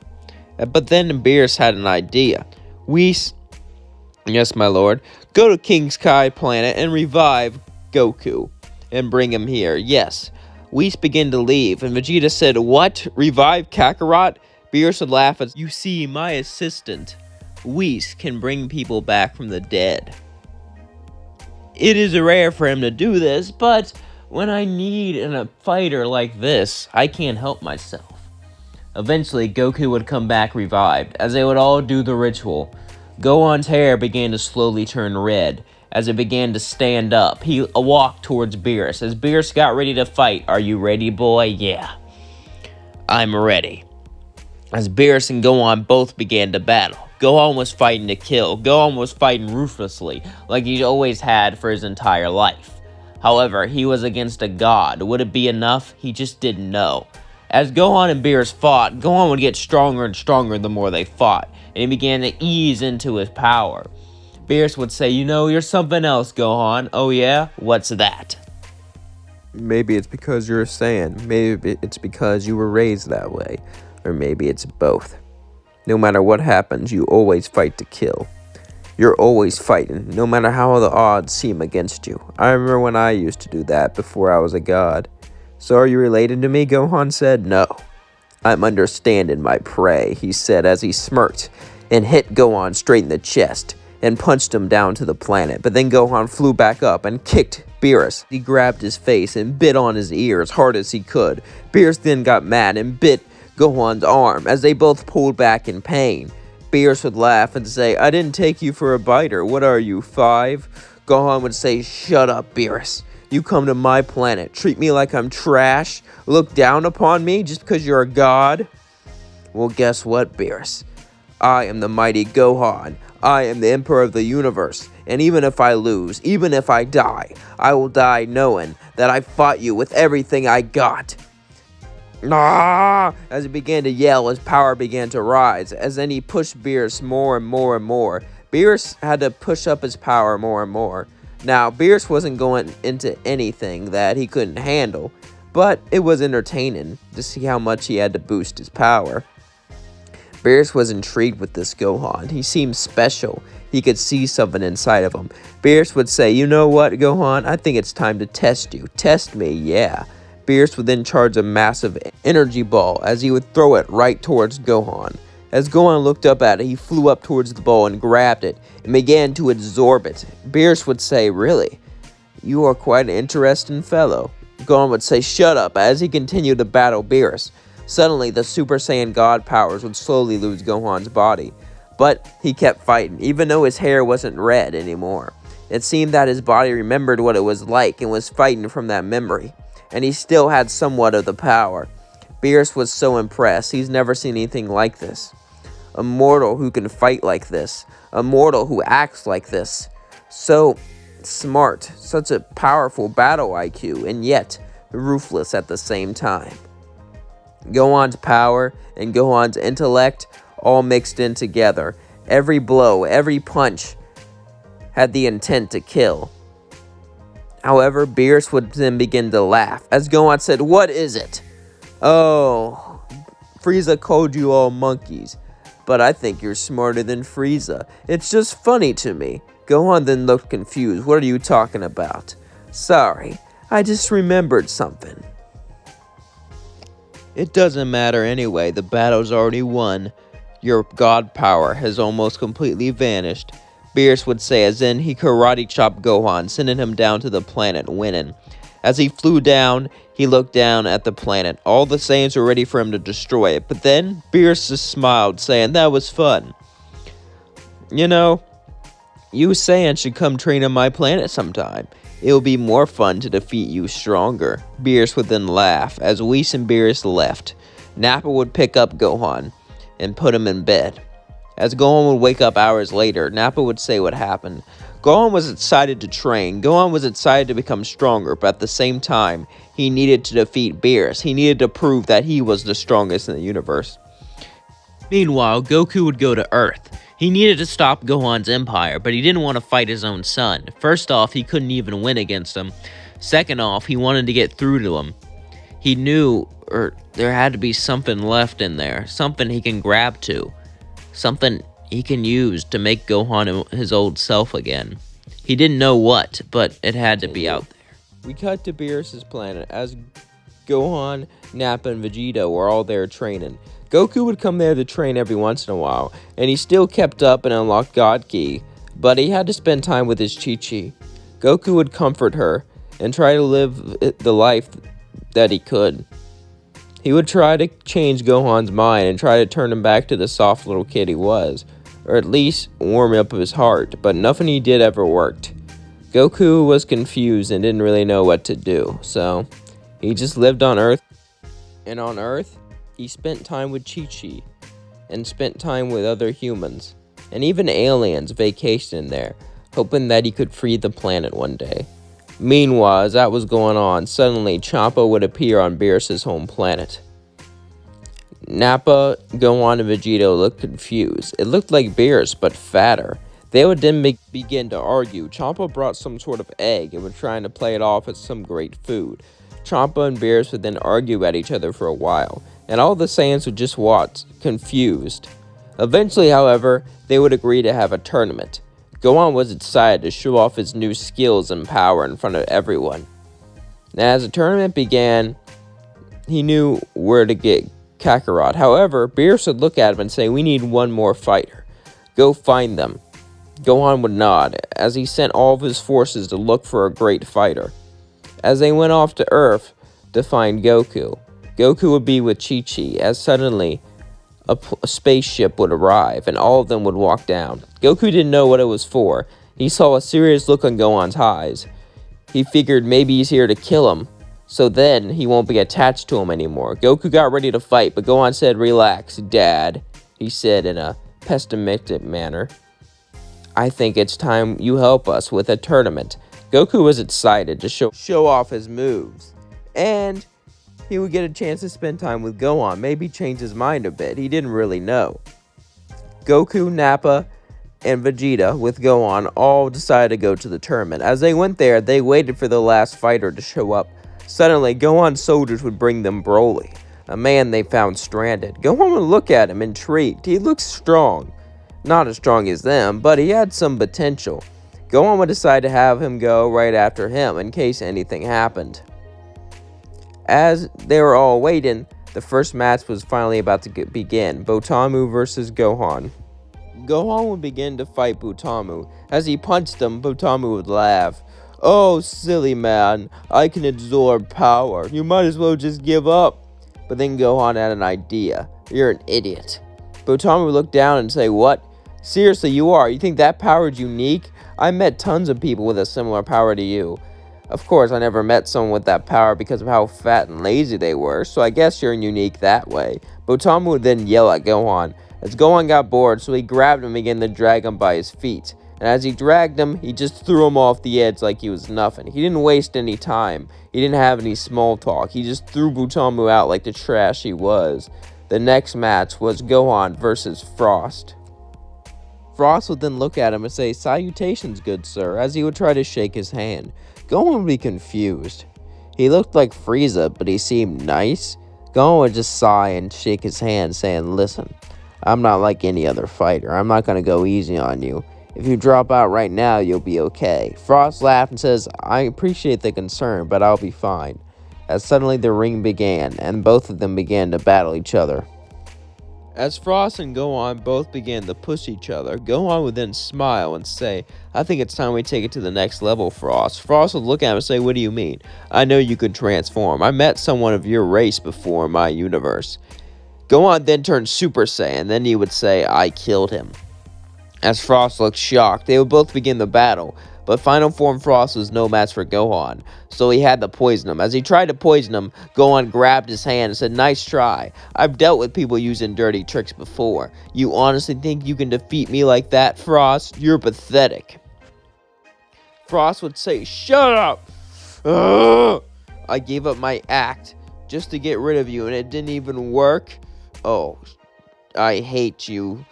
But then Beerus had an idea. Yes, my lord, go to King Kai planet and revive Goku and bring him here. Yes. Whis began to leave, and Vegeta said, "What? Revive Kakarot?" Beerus would laugh as, "You see, my assistant, Whis, can bring people back from the dead. It is rare for him to do this, but when I need a fighter like this, I can't help myself." Eventually, Goku would come back revived. As they would all do the ritual, Gohan's hair began to slowly turn red. As it began to stand up, he walked towards Beerus. As Beerus got ready to fight, "Are you ready, boy?" "Yeah, I'm ready." as Beerus and Gohan both began to battle. Gohan was fighting to kill. Gohan was fighting ruthlessly, like he always had for his entire life. However, he was against a god. Would it be enough? He just didn't know. As Gohan and Beerus fought, Gohan would get stronger and stronger the more they fought, and he began to ease into his power. Beerus would say, "You know, you're something else, Gohan." "Oh yeah? What's that?" Maybe it's because you're a Saiyan. Maybe it's because you were raised that way. Or maybe it's both. No matter what happens, you always fight to kill. You're always fighting, no matter how the odds seem against you. I remember when I used to do that before I was a god. "So are you related to me?" Gohan said. "No. I'm understanding my prey," he said as he smirked and hit Gohan straight in the chest and punched him down to the planet. But then Gohan flew back up and kicked Beerus. He grabbed his face and bit on his ear as hard as he could. Beerus then got mad and bit Gohan's arm as they both pulled back in pain. Beerus would laugh and say, "I didn't take you for a biter. What are you, 5? Gohan would say, "Shut up, Beerus. You come to my planet, treat me like I'm trash, look down upon me just because you're a god? Well, guess what, Beerus? I am the mighty Gohan. I am the Emperor of the universe, and even if I lose, even if I die, I will die knowing that I fought you with everything I got." "Ah!" As he began to yell, his power began to rise, as then he pushed Beerus more and more and more. Beerus had to push up his power more and more. Now, Beerus wasn't going into anything that he couldn't handle, but it was entertaining to see how much he had to boost his power. Beerus was intrigued with this Gohan. He seemed special. He could see something inside of him. Beerus would say, "You know what, Gohan? I think it's time to test you. Test me, yeah." Beerus would then charge a massive energy ball as he would throw it right towards Gohan. As Gohan looked up at it, he flew up towards the ball and grabbed it and began to absorb it. Beerus would say, "Really? You are quite an interesting fellow." Gohan would say, "Shut up," as he continued to battle Beerus. Suddenly, the Super Saiyan God powers would slowly lose Gohan's body. But he kept fighting, even though his hair wasn't red anymore. It seemed that his body remembered what it was like and was fighting from that memory. And he still had somewhat of the power. Beerus was so impressed. He's never seen anything like this. A mortal who can fight like this. A mortal who acts like this. So smart. Such a powerful battle IQ. And yet, ruthless at the same time. Gohan's power and Gohan's intellect all mixed in together. Every blow, every punch had the intent to kill. However, Beerus would then begin to laugh as Gohan said, "What is it?" "Oh, Frieza called you all monkeys, but I think you're smarter than Frieza. It's just funny to me." Gohan then looked confused. "What are you talking about?" "Sorry, I just remembered something." "It doesn't matter anyway, the battle's already won. Your god power has almost completely vanished," Beerus would say as then he karate chopped Gohan, sending him down to the planet, winning. As he flew down, he looked down at the planet. All the Saiyans were ready for him to destroy it, but then Beerus just smiled, saying, "That was fun. You know, you Saiyans should come train on my planet sometime. It'll be more fun to defeat you stronger." Beerus would then laugh. As Whis and Beerus left, Nappa would pick up Gohan and put him in bed. As Gohan would wake up hours later, Nappa would say what happened. Gohan was excited to train. Gohan was excited to become stronger, but at the same time, he needed to defeat Beerus. He needed to prove that he was the strongest in the universe. Meanwhile, Goku would go to Earth. He needed to stop Gohan's empire, but he didn't want to fight his own son. First off, he couldn't even win against him. Second off, he wanted to get through to him. He knew there had to be something left in there, something he can grab to, something he can use to make Gohan his old self again. He didn't know what, but it had to be out there. We cut to Beerus' planet as Gohan, Nappa, and Vegeta were all there training. Goku would come there to train every once in a while, and he still kept up and unlocked God Ki, but he had to spend time with his Chi-Chi. Goku would comfort her and try to live the life that he could. He would try to change Gohan's mind and try to turn him back to the soft little kid he was, or at least warm up his heart, but nothing he did ever worked. Goku was confused and didn't really know what to do, so he just lived on Earth. And on Earth, he spent time with Chi-Chi. and spent time with other humans, and even aliens vacationing there, hoping that he could free the planet one day. Meanwhile, as that was going on, suddenly Champa would appear on Beerus's home planet. Nappa, Gohan, and Vegeta looked confused. It looked like Beerus, but fatter. They would then begin to argue. Champa brought some sort of egg and was trying to play it off as some great food. Champa and Beerus would then argue at each other for a while, and all the Saiyans would just watch, confused. Eventually, however, they would agree to have a tournament. Gohan was excited to show off his new skills and power in front of everyone. Now, as the tournament began, he knew where to get Kakarot. However, Beerus would look at him and say, "We need one more fighter. Go find them." Gohan would nod, as he sent all of his forces to look for a great fighter. As they went off to Earth to find Goku, Goku would be with Chi-Chi, as suddenly a spaceship would arrive, and all of them would walk down. Goku didn't know what it was for. He saw a serious look on Gohan's eyes. He figured maybe he's here to kill him, so then he won't be attached to him anymore. Goku got ready to fight, but Gohan said, "Relax, Dad," he said in a pessimistic manner. "I think it's time you help us with a tournament." Goku was excited to show off his moves, and he would get a chance to spend time with Gohan, maybe change his mind a bit. He didn't really know. Goku, Nappa, and Vegeta with Gohan all decided to go to the tournament. As they went there, they waited for the last fighter to show up. Suddenly, Gohan's soldiers would bring them Broly, a man they found stranded. Gohan would look at him, intrigued. He looked strong. Not as strong as them, but he had some potential. Gohan would decide to have him go right after him in case anything happened. As they were all waiting, the first match was finally about to begin. Botamu versus Gohan. Gohan would begin to fight Botamu. As he punched him, Botamu would laugh. "Oh, silly man, I can absorb power. You might as well just give up." But then Gohan had an idea. "You're an idiot." Botamu would look down and say, "What? Seriously, you are? You think that power is unique? I met tons of people with a similar power to you. Of course, I never met someone with that power because of how fat and lazy they were, so I guess you're unique that way." Botamu would then yell at Gohan. As Gohan got bored, so he grabbed him and began to drag him by his feet. And as he dragged him, he just threw him off the edge like he was nothing. He didn't waste any time. He didn't have any small talk. He just threw Botamu out like the trash he was. The next match was Gohan versus Frost. Frost would then look at him and say, "Salutations, good sir," as he would try to shake his hand. Gohan would be confused. He looked like Frieza, but he seemed nice. Gohan would just sigh and shake his hand, saying, "Listen, I'm not like any other fighter. I'm not going to go easy on you. If you drop out right now, you'll be okay." Frost laughed and says, "I appreciate the concern, but I'll be fine." As suddenly the ring began, and both of them began to battle each other. As Frost and Gohan both began to push each other, Gohan would then smile and say, "I think it's time we take it to the next level, Frost." Frost would look at him and say, "What do you mean? I know you could transform. I met someone of your race before in my universe." Gohan then turned Super Saiyan, then he would say, "I killed him." As Frost looked shocked, they would both begin the battle, but Final Form Frost was no match for Gohan, so he had to poison him. As he tried to poison him, Gohan grabbed his hand and said, "Nice try. I've dealt with people using dirty tricks before. You honestly think you can defeat me like that, Frost? You're pathetic." Frost would say, "Shut up! Ugh! I gave up my act just to get rid of you, and it didn't even work. Oh, I hate you.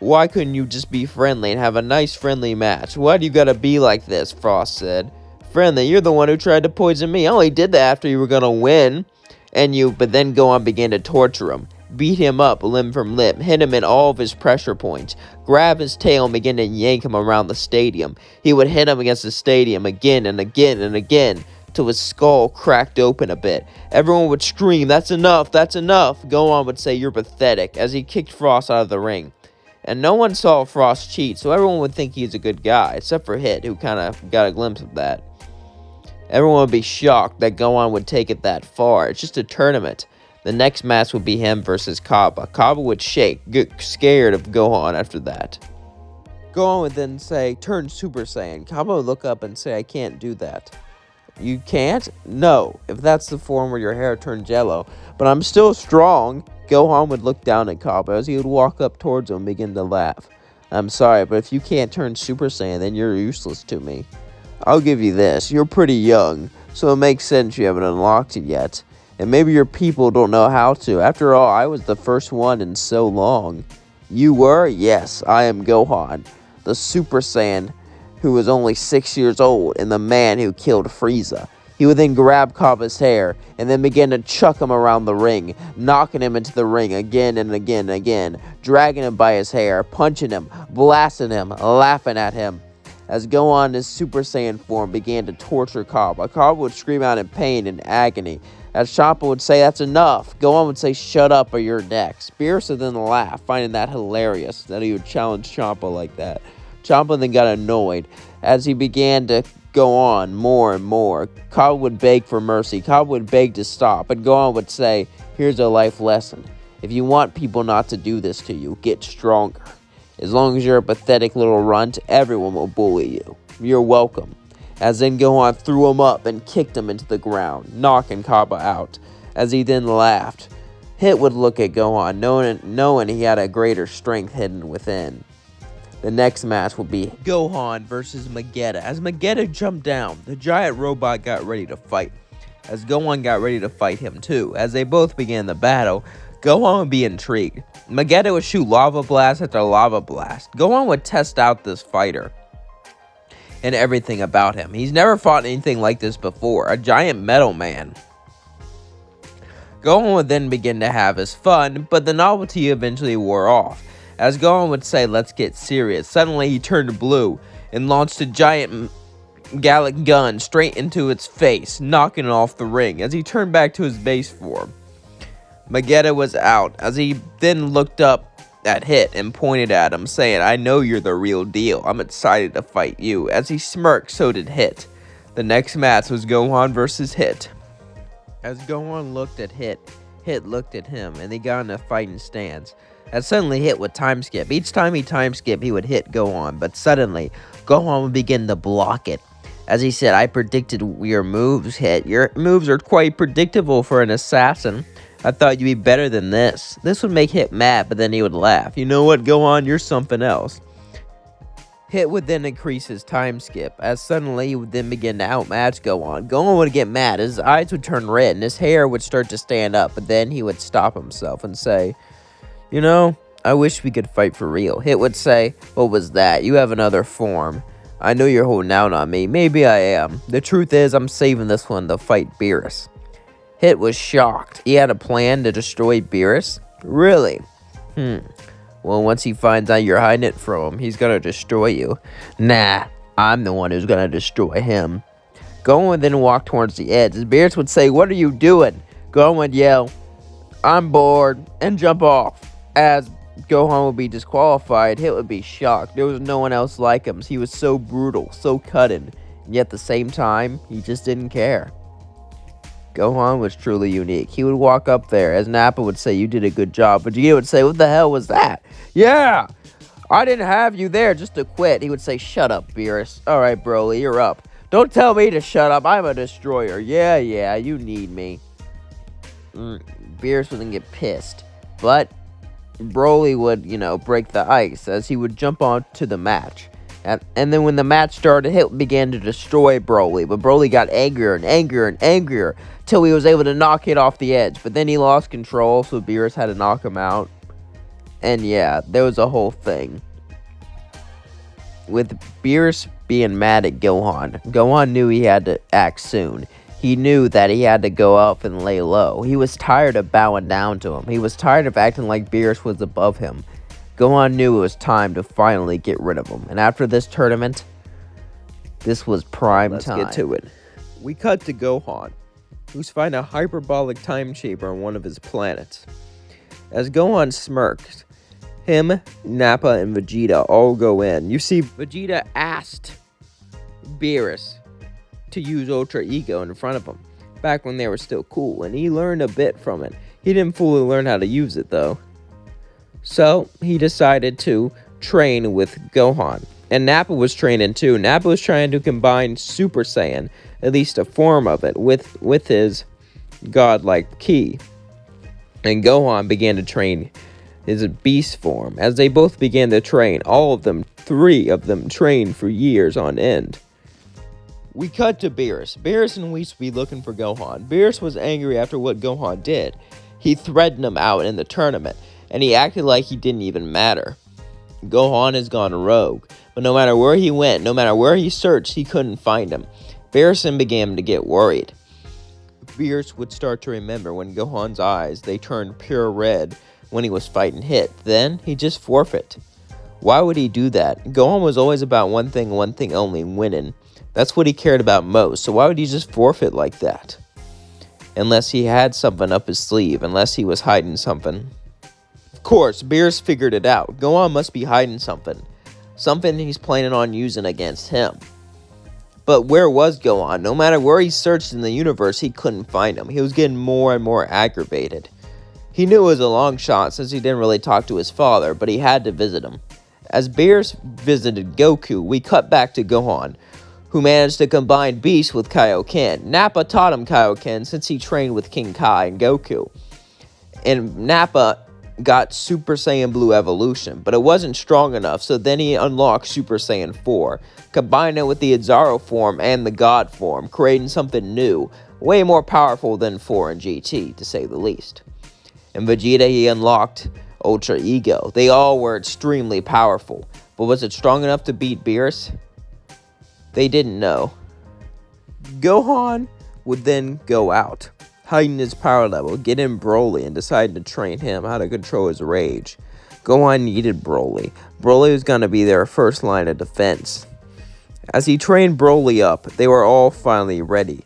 Why couldn't you just be friendly and have a nice friendly match? Why do you gotta be like this?" Frost said. "Friendly? You're the one who tried to poison me. I only did that after you were gonna win. But then Gohan began to torture him. Beat him up limb from limb, hit him in all of his pressure points, grab his tail and begin to yank him around the stadium. He would hit him against the stadium again and again and again, till his skull cracked open a bit. Everyone would scream, "That's enough, that's enough." Gohan would say, "You're pathetic," as he kicked Frost out of the ring. And no one saw Frost cheat, so everyone would think he's a good guy, except for Hit, who kind of got a glimpse of that. Everyone would be shocked that Gohan would take it that far. It's just a tournament. The next match would be him versus Kaba. Kaba would shake, get scared of Gohan after that. Gohan would then say, "Turn Super Saiyan." Kaba would look up and say, "I can't do that." You can't? No, if that's the form where your hair turns yellow. But I'm still strong. Gohan would look down at Kaba as he would walk up towards him and begin to laugh. I'm sorry, but if you can't turn Super Saiyan, then you're useless to me. I'll give you this. You're pretty young, so it makes sense you haven't unlocked it yet. And maybe your people don't know how to. After all, I was the first one in so long. You were? Yes, I am Gohan, the Super Saiyan who was only 6 years old and the man who killed Frieza. He would then grab Kaba's hair and then begin to chuck him around the ring, knocking him into the ring again and again and again, dragging him by his hair, punching him, blasting him, laughing at him. As Gohan in his Super Saiyan form began to torture Kaba, Kaba would scream out in pain and agony. As Champa would say, "That's enough," Gohan would say, "Shut up or you're next." Beerus would then laugh, finding that hilarious, that he would challenge Champa like that. Champa then got annoyed. As he began to go on more and more, Kaba would beg for mercy. Kaba would beg to stop, and Gohan would say, "Here's a life lesson. If you want people not to do this to you, get stronger. As long as you're a pathetic little runt, everyone will bully you. You're welcome." As then Gohan threw him up and kicked him into the ground, knocking Kaba out. As he then laughed, Hit would look at Gohan, knowing he had a greater strength hidden within. The next match will be Gohan versus Vegeta. As Vegeta jumped down, the giant robot got ready to fight. As Gohan got ready to fight him too. As they both began the battle, Gohan would be intrigued. Vegeta would shoot lava blast after lava blast. Gohan would test out this fighter and everything about him. He's never fought anything like this before, a giant metal man. Gohan would then begin to have his fun, but the novelty eventually wore off. As Gohan would say, "Let's get serious," suddenly he turned blue and launched a giant gallic gun straight into its face, knocking it off the ring. As he turned back to his base form, Vegeta was out. As he then looked up at Hit and pointed at him, saying, "I know you're the real deal. I'm excited to fight you." As he smirked, so did Hit. The next match was Gohan versus Hit. As Gohan looked at Hit, Hit looked at him, and they got in a fighting stance. As suddenly Hit would time skip. Each time he time skipped, he would hit Gohan, but suddenly Gohan would begin to block it. As he said, "I predicted your moves, Hit. Your moves are quite predictable for an assassin. I thought you'd be better than this." This would make Hit mad, but then he would laugh. "You know what, Gohan? You're something else." Hit would then increase his time skip, as suddenly he would then begin to outmatch Gohan. Gohan would get mad, his eyes would turn red, and his hair would start to stand up, but then he would stop himself and say, "You know, I wish we could fight for real." Hit would say, "What was that? You have another form. I know you're holding out on me. Maybe I am. The truth is, I'm saving this one to fight Beerus." Hit was shocked. He had a plan to destroy Beerus? Really? Well, once he finds out you're hiding it from him, he's gonna destroy you. Nah, I'm the one who's gonna destroy him. Gohan would then walk towards the edge. As Beerus would say, "What are you doing?" Gohan would yell, "I'm bored," and jump off. As Gohan would be disqualified, Hit would be shocked. There was no one else like him. He was so brutal, so cutting, and yet at the same time, he just didn't care. Gohan was truly unique. He would walk up there, as Nappa would say, "You did a good job." But Vegeta would say, "What the hell was that?" "Yeah, I didn't have you there just to quit." He would say, "Shut up, Beerus." "All right, Broly, you're up." "Don't tell me to shut up. I'm a destroyer." Yeah, you need me." Beerus would then get pissed. But Broly would, break the ice as he would jump on to the match. And then when the match started, Hit began to destroy Broly. But Broly got angrier and angrier and angrier till he was able to knock Hit off the edge. But then he lost control, so Beerus had to knock him out. And yeah, there was a whole thing. With Beerus being mad at Gohan, Gohan knew he had to act soon. He knew that he had to go up and lay low. He was tired of bowing down to him. He was tired of acting like Beerus was above him. Gohan knew it was time to finally get rid of him. And after this tournament, this was prime time. Let's get to it. We cut to Gohan, who's finding a hyperbolic time chamber on one of his planets. As Gohan smirks, him, Nappa, and Vegeta all go in. You see, Vegeta asked Beerus to use Ultra Ego in front of him, back when they were still cool, and he learned a bit from it. He didn't fully learn how to use it, though. So, he decided to train with Gohan. And Nappa was training too. Nappa was trying to combine Super Saiyan, at least a form of it, with his godlike ki. And Gohan began to train his beast form. As they both began to train, all of them, 3 of them, trained for years on end. We cut to Beerus. Beerus and Whis be looking for Gohan. Beerus was angry after what Gohan did. He threatened him out in the tournament, and he acted like he didn't even matter. Gohan has gone rogue, but no matter where he went, no matter where he searched, he couldn't find him. Beerus began to get worried. Beerus would start to remember when Gohan's eyes, they turned pure red when he was fighting Hit. Then he just forfeit. Why would he do that? Gohan was always about one thing only, winning. That's what he cared about most, so why would he just forfeit like that? Unless he had something up his sleeve, unless he was hiding something. Of course, Beerus figured it out. Gohan must be hiding something. Something he's planning on using against him. But where was Gohan? No matter where he searched in the universe, he couldn't find him. He was getting more and more aggravated. He knew it was a long shot since he didn't really talk to his father, but he had to visit him. As Beerus visited Goku, we cut back to Gohan, who managed to combine Beast with Kaioken. Nappa taught him Kaioken since he trained with King Kai and Goku. And Nappa got Super Saiyan Blue Evolution, but it wasn't strong enough, so then he unlocked Super Saiyan 4, combined it with the Izzaro form and the God form, creating something new, way more powerful than 4 and GT, to say the least. In Vegeta, he unlocked Ultra Ego. They all were extremely powerful, but was it strong enough to beat Beerus? They didn't know. Gohan would then go out, heighten his power level, get in Broly, and decide to train him how to control his rage. Gohan needed Broly. Broly was going to be their first line of defense. As he trained Broly up, they were all finally ready.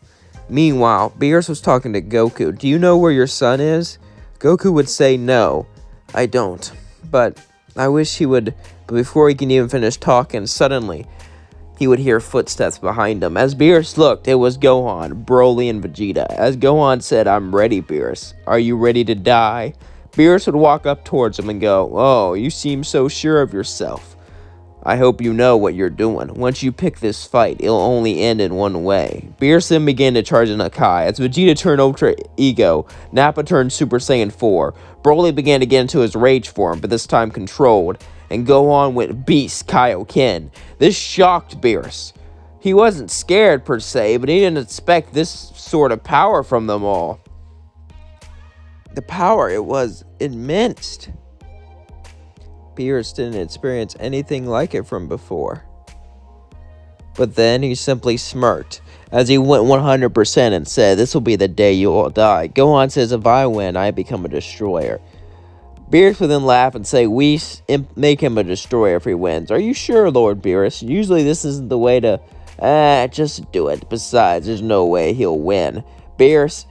Meanwhile, Beerus was talking to Goku. Do you know where your son is? Goku would say, no, I don't. But I wish he would. But before he can even finish talking, suddenly he would hear footsteps behind him. As Beerus looked, it was Gohan, Broly, and Vegeta. As Gohan said, I'm ready, Beerus. Are you ready to die? Beerus would walk up towards him and go, oh, you seem so sure of yourself. I hope you know what you're doing. Once you pick this fight, it'll only end in one way. Beerus then began to charge in Hakai. As Vegeta turned Ultra Ego, Nappa turned Super Saiyan 4. Broly began to get into his rage form, but this time controlled, and Gohan went Beast Kaioken. This shocked Beerus. He wasn't scared per se, but he didn't expect this sort of power from them all. The power, it was immense. Beerus didn't experience anything like it from before. But then he simply smirked as he went 100% and said, this will be the day you all die. Gohan says, if I win, I become a destroyer. Beerus would then laugh and say, we make him a destroyer if he wins. Are you sure, Lord Beerus? Usually this isn't the way to... just do it. Besides, there's no way he'll win. Beerus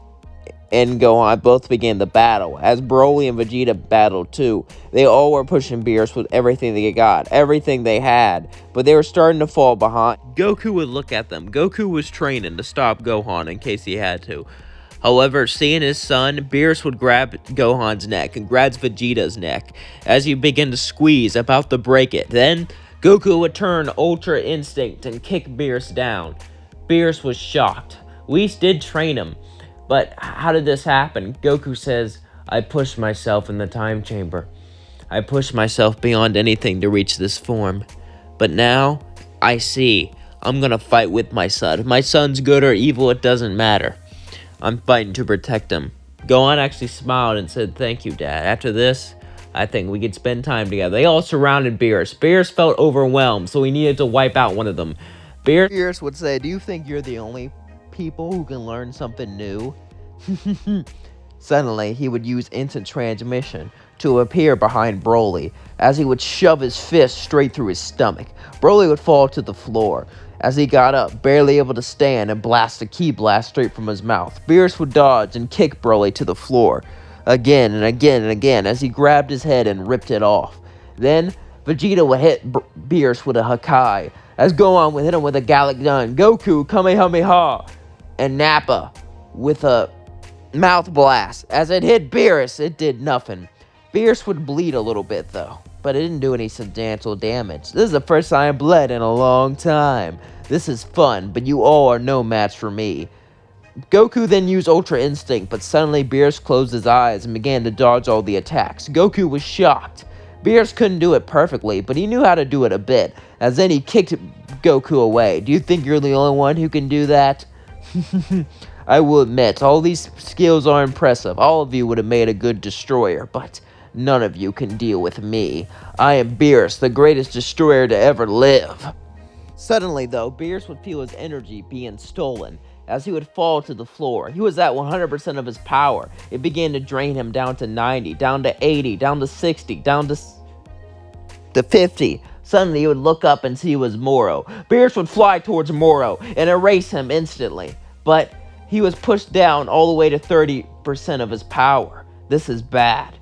and Gohan both began the battle. As Broly and Vegeta battled too, they all were pushing Beerus with everything they got, everything they had, but they were starting to fall behind. Goku would look at them. Goku was training to stop Gohan in case he had to. However, seeing his son, Beerus would grab Gohan's neck and grabs Vegeta's neck as he began to squeeze, about to break it. Then, Goku would turn Ultra Instinct and kick Beerus down. Beerus was shocked. Whis did train him, but how did this happen? Goku says, I pushed myself in the time chamber. I pushed myself beyond anything to reach this form. But now, I see. I'm gonna fight with my son. If my son's good or evil, it doesn't matter. I'm fighting to protect him. Gohan actually smiled and said, thank you, Dad. After this, I think we could spend time together. They all surrounded Beerus. Beerus felt overwhelmed, so he needed to wipe out one of them. Beerus would say, do you think you're the only people who can learn something new? Suddenly, he would use instant transmission to appear behind Broly, as he would shove his fist straight through his stomach. Broly would fall to the floor. As he got up, barely able to stand, and blast a ki blast straight from his mouth. Beerus would dodge and kick Broly to the floor, again and again and again, as he grabbed his head and ripped it off. Then, Vegeta would hit Beerus with a Hakai, as Gohan would hit him with a Gallic Gun, Goku Kamehameha, and Nappa with a mouth blast. As it hit Beerus, it did nothing. Beerus would bleed a little bit though. but it didn't do any substantial damage. This is the first time I bled in a long time. This is fun, but you all are no match for me. Goku then used Ultra Instinct, but suddenly Beerus closed his eyes and began to dodge all the attacks. Goku was shocked. Beerus couldn't do it perfectly, but he knew how to do it a bit, as then he kicked Goku away. Do you think you're the only one who can do that? I will admit, all these skills are impressive. All of you would have made a good destroyer, but none of you can deal with me. I am Beerus, the greatest destroyer to ever live. Suddenly, though, Beerus would feel his energy being stolen, as he would fall to the floor. He was at 100% of his power. It began to drain him down to 90, down to 80, down to 60, down to 50. Suddenly, he would look up and see it was Moro. Beerus would fly towards Moro and erase him instantly, but he was pushed down all the way to 30% of his power. This is bad.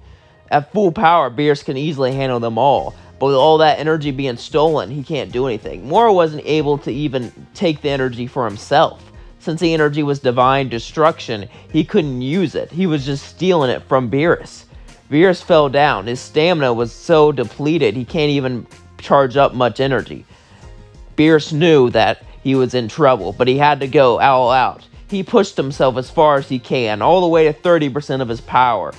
At full power, Beerus can easily handle them all, but with all that energy being stolen, he can't do anything. Moro wasn't able to even take the energy for himself. Since the energy was divine destruction, he couldn't use it. He was just stealing it from Beerus. Beerus fell down. His stamina was so depleted, he can't even charge up much energy. Beerus knew that he was in trouble, but he had to go all out. He pushed himself as far as he can, all the way to 30% of his power.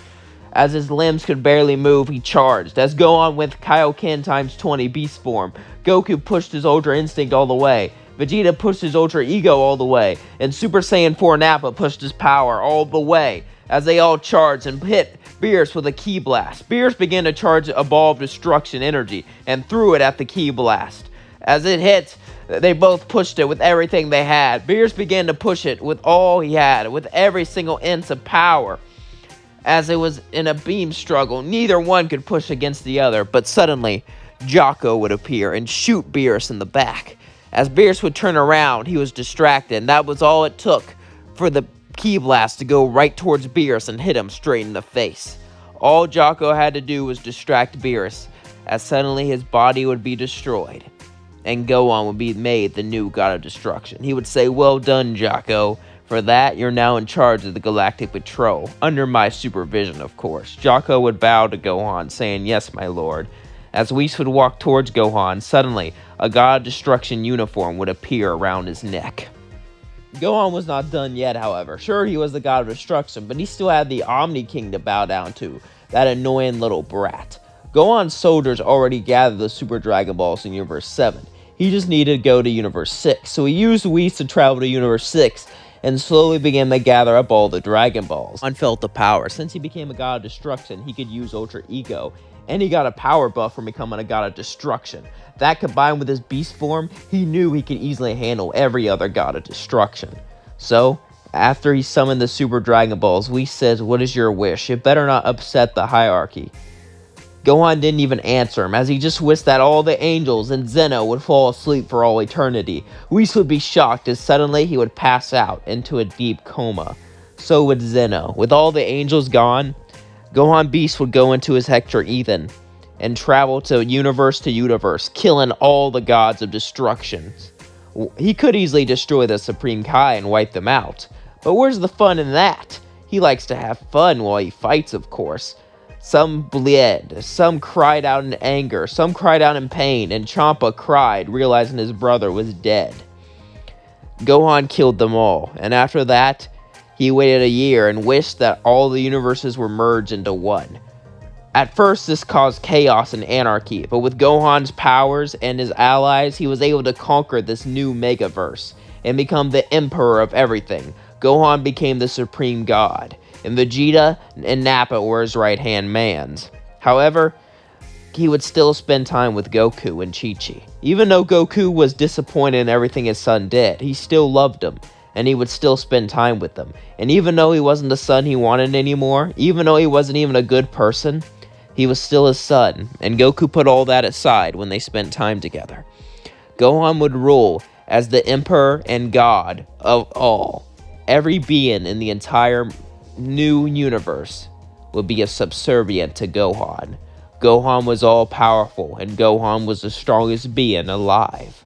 As his limbs could barely move, he charged. As Gohan went Kaioken times 20 beast form, Goku pushed his Ultra Instinct all the way. Vegeta pushed his Ultra Ego all the way, and Super Saiyan 4 Nappa pushed his power all the way, as they all charged and hit Beerus with a Ki Blast. Beerus began to charge a ball of destruction energy, and threw it at the Ki Blast. As it hit, they both pushed it with everything they had. Beerus began to push it with all he had, with every single inch of power. As it was in a beam struggle, neither one could push against the other, but suddenly, Jocko would appear and shoot Beerus in the back. As Beerus would turn around, he was distracted, and that was all it took for the Ki Blast to go right towards Beerus and hit him straight in the face. All Jocko had to do was distract Beerus, as suddenly his body would be destroyed, and Gohan would be made the new God of Destruction. He would say, "Well done, Jocko. For that, you're now in charge of the Galactic Patrol, under my supervision, of course." Jocko would bow to Gohan, saying, "Yes, my lord." As Whis would walk towards Gohan, suddenly, a God of Destruction uniform would appear around his neck. Gohan was not done yet, however. Sure, he was the God of Destruction, but he still had the Omni King to bow down to, that annoying little brat. Gohan's soldiers already gathered the Super Dragon Balls in Universe 7. He just needed to go to Universe 6, so he used Whis to travel to Universe 6, and slowly began to gather up all the Dragon Balls. Gohan felt the power. Since he became a God of Destruction, he could use Ultra Ego, and he got a power buff from becoming a God of Destruction. That combined with his beast form, he knew he could easily handle every other God of Destruction. So, after he summoned the Super Dragon Balls, Whis says, "What is your wish? It better not upset the hierarchy." Gohan didn't even answer him, as he just wished that all the angels and Zeno would fall asleep for all eternity. Whis would be shocked as suddenly he would pass out into a deep coma. So would Zeno. With all the angels gone, Gohan Beast would go into his Hector Ethan and travel to universe, killing all the gods of destruction. He could easily destroy the Supreme Kai and wipe them out, but where's the fun in that? He likes to have fun while he fights, of course. Some bled, some cried out in anger, some cried out in pain, and Champa cried, realizing his brother was dead. Gohan killed them all, and after that, he waited a year and wished that all the universes were merged into one. At first, this caused chaos and anarchy, but with Gohan's powers and his allies, he was able to conquer this new megaverse and become the emperor of everything. Gohan became the supreme god, and Vegeta and Nappa were his right-hand mans. However, he would still spend time with Goku and Chi-Chi. Even though Goku was disappointed in everything his son did, he still loved him, and he would still spend time with them. And even though he wasn't the son he wanted anymore, even though he wasn't even a good person, he was still his son, and Goku put all that aside when they spent time together. Gohan would rule as the emperor and god of all. Every being in the entire new universe would be a subservient to Gohan. Gohan was all powerful, and Gohan was the strongest being alive.